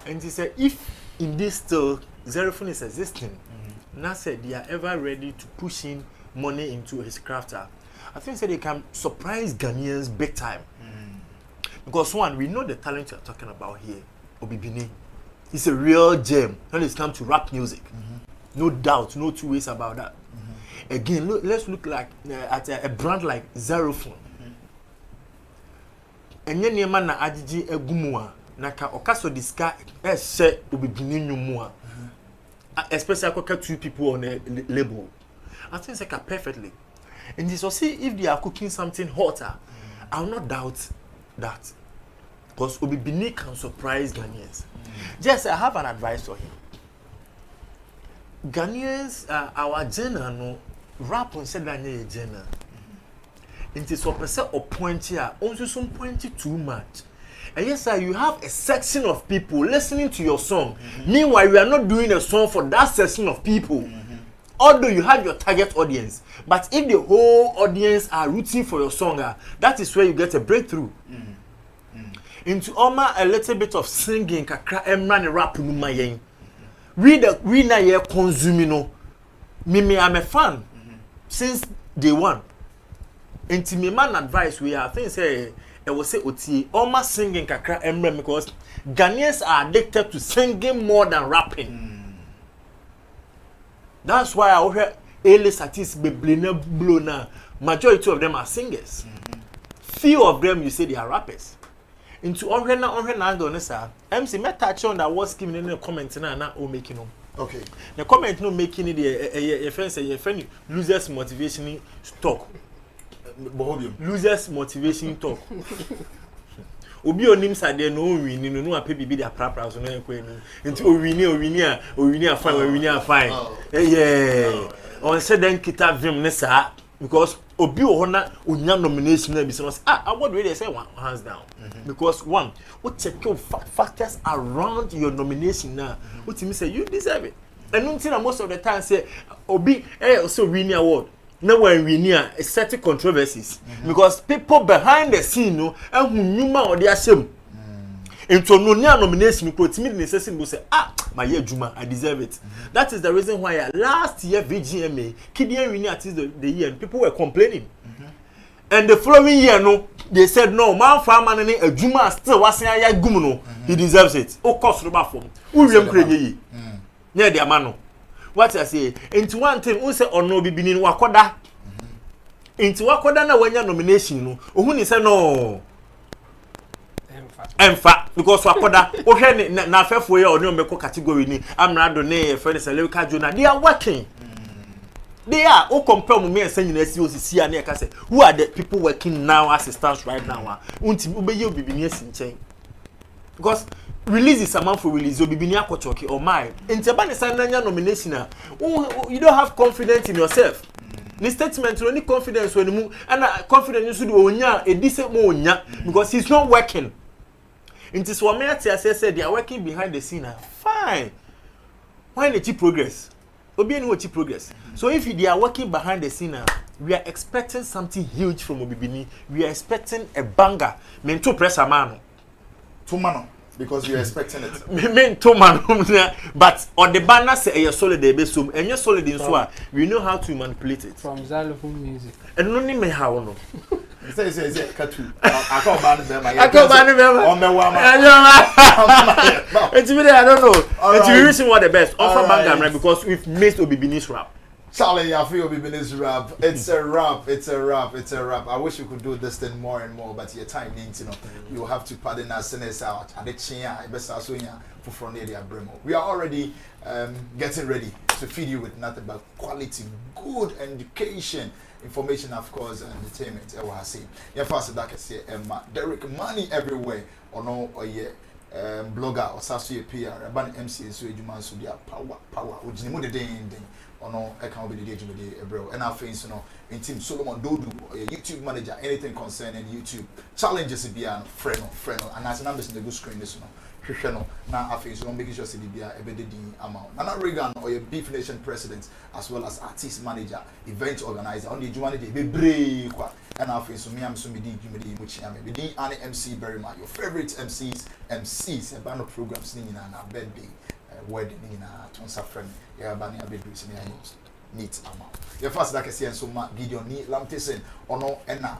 Speaker 5: And he said if in this still Xylophone is existing, now said they are ever ready to push in money into his crafter. I think they can surprise Ghanaians big time. Because one, we know the talent you're talking about here, Obibinii. He's a real gem when it's come to rap music. No doubt, no two ways about that. Again, let's look like at a brand like Xylophone. And then man na ajiji egumua naka okaso diska she Obibinii nyumua. Especially I two people on a label. I think it's like perfectly. And this will see if they are cooking something hotter. I will not doubt that. Because Obibinii can surprise Ghanaians. Just I have an advice for him. Ghanaians, our genre, no, rap on said that a genre. It is a percent or point here, also some point too much. And yes, sir, you have a section of people listening to your song. Meanwhile, we are not doing a song for that section of people. Although you have your target audience, but if the whole audience are rooting for your song, that is where you get a breakthrough. Into a little bit of singing, kakra emrani rap numayen. We na ye consumino. Me I'm a fan since day one. Into me man advice we are things say I will say oti oma singing kakra emrani because Ghanaians are addicted to singing more than rapping. That's why I hear A-list artists be blown now. Majority of them are singers. Few of them you say they are rappers. Into Onrena Donessa, MC met touch on that was giving in the comment now or making them.
Speaker 4: Okay.
Speaker 5: The comment no making it a friend say your friend losers motivation talk. Losers motivation talk. Obi onim sade no win no ape bibi dia prapra so no ekwe no nti o win fine yeah on said then kita vim ne sa because obi o na onya nomination na bi so award wey dey say one hands down because one what check your factors around your nomination now what you say you deserve it and until most of the time say obi so win award Now when we near a set of controversies because people behind the scene no and who knew or their shame. Into no near nomination quote me necessary will say my year Juma I deserve it. That is the reason why last year VGMA Kidian winning at the year and people were complaining. And the following year no they said no man farmer and a Juma still was a gumuno he deserves it. O cost rubber form. William Craig near the amano. What I say into one thing who say or no Obibinii wakoda into wakoda na wanya nomination no who ni say no emfa because wakoda o hwe na afefo ye oni omeko category ni amrado ne friend say Lewika Jona they are working they are o compare me and saying na si osisi na e ka say who are the people working now as it stands right now unti ubeye Obibinii asi nchen because release is a man for release Obibinii akochoke or my inteba ne san nanya nomination you don't have confidence in yourself the statement only confidence when you and confidence you do onya a decent mo onya because he's not working into so me ati said they are working behind the scene fine why the progress Obibinii no progress so if they are working behind the scene we are expecting something huge from Obibinii we are expecting a banger men to press a man
Speaker 4: to man because you're expecting it.
Speaker 5: Me to man, but on the banner say a solid de besum, and you're solid in so we know how to manipulate it.
Speaker 7: From xylophone music.
Speaker 5: And no me how no.
Speaker 4: Say katu. I can't ban them.
Speaker 5: I can't ban them. On the woman. It's really I don't know. It's the reason what the best. Offer banger because we've missed Obibinii's rap.
Speaker 4: Charlie, I feel Obibinii's rap. It's a rap. It's a rap. It's a rap. I wish we could do this thing more and more, but your time needs, you know. You have to pardon us and us out. And the chia, best as for front area Bremo. We are already getting ready to feed you with nothing but quality, good education, information, of course, and entertainment. I say, yeah, fast that I say, Derek money everywhere, or no, or yeah. Blogger or Sasu PR, about MC, so you man, so they are power, which is more the day. Ono account be the day bro and our face you know in team Solomon Dodu YouTube manager anything concerning YouTube challenges be an friend and as numbers in the good screen this no now our face you making sure say be a better amount Nana Reagan or your Beef Nation president as well as artist manager event organizer on the humanity be brave and our face so me am so me di which am be di Annie MC very much your favorite MCs and band of programs ni na birthday wedding in a tonsa friend yeah bani abedris me ayos neat amount your first that I say so ma Gideon ni lamtesen ono ena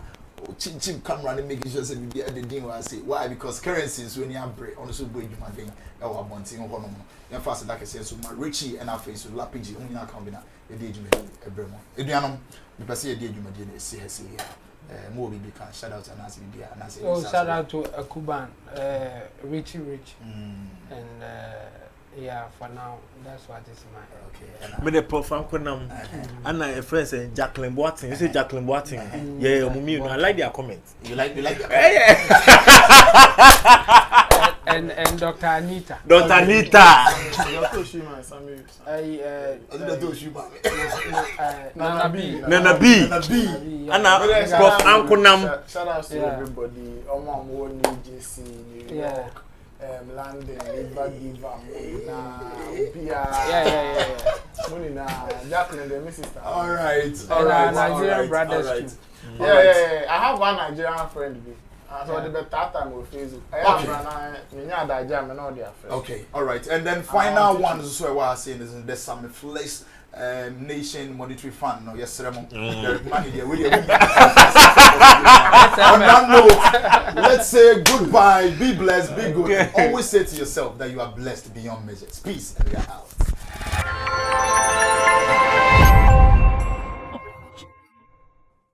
Speaker 4: chim camera and making sure say we be the thing I say why because currencies when you have break on so boy juma den e wa bontin ho no your first that I say so ma Richie and our face so lapigi on na account na e dey juma ebremo eduanom me pese e dey juma dey na see more be can shout out and as media and as
Speaker 7: shout out to Akuban Richie and yeah, for now, that's what is my
Speaker 5: okay. Me the profile kunam, and a friend saying Jacqueline Boating. You say Jacqueline Boating? Yeah, Mumi. I like their comments.
Speaker 4: You like their
Speaker 7: and Dr. Anita.
Speaker 5: Dr. Anita. Nana B. Anna Prof. Ankunam.
Speaker 6: Shout out to everybody. Oma Mwoni, JC, New York. London, Diva, Munina, Jacqueline, the Mrs.
Speaker 4: All right.
Speaker 7: Nigerian brothers too.
Speaker 6: Yeah. I have one Nigerian friend. So the better time with Facebook.
Speaker 4: Okay, all right. And then final one is what I was saying is the Sammy Flex Nation Monetary Fund. No, yes, sir. Money there. On that note, let's say goodbye. Be blessed. Be good. And always say to yourself that you are blessed beyond measures. Peace, and we are out.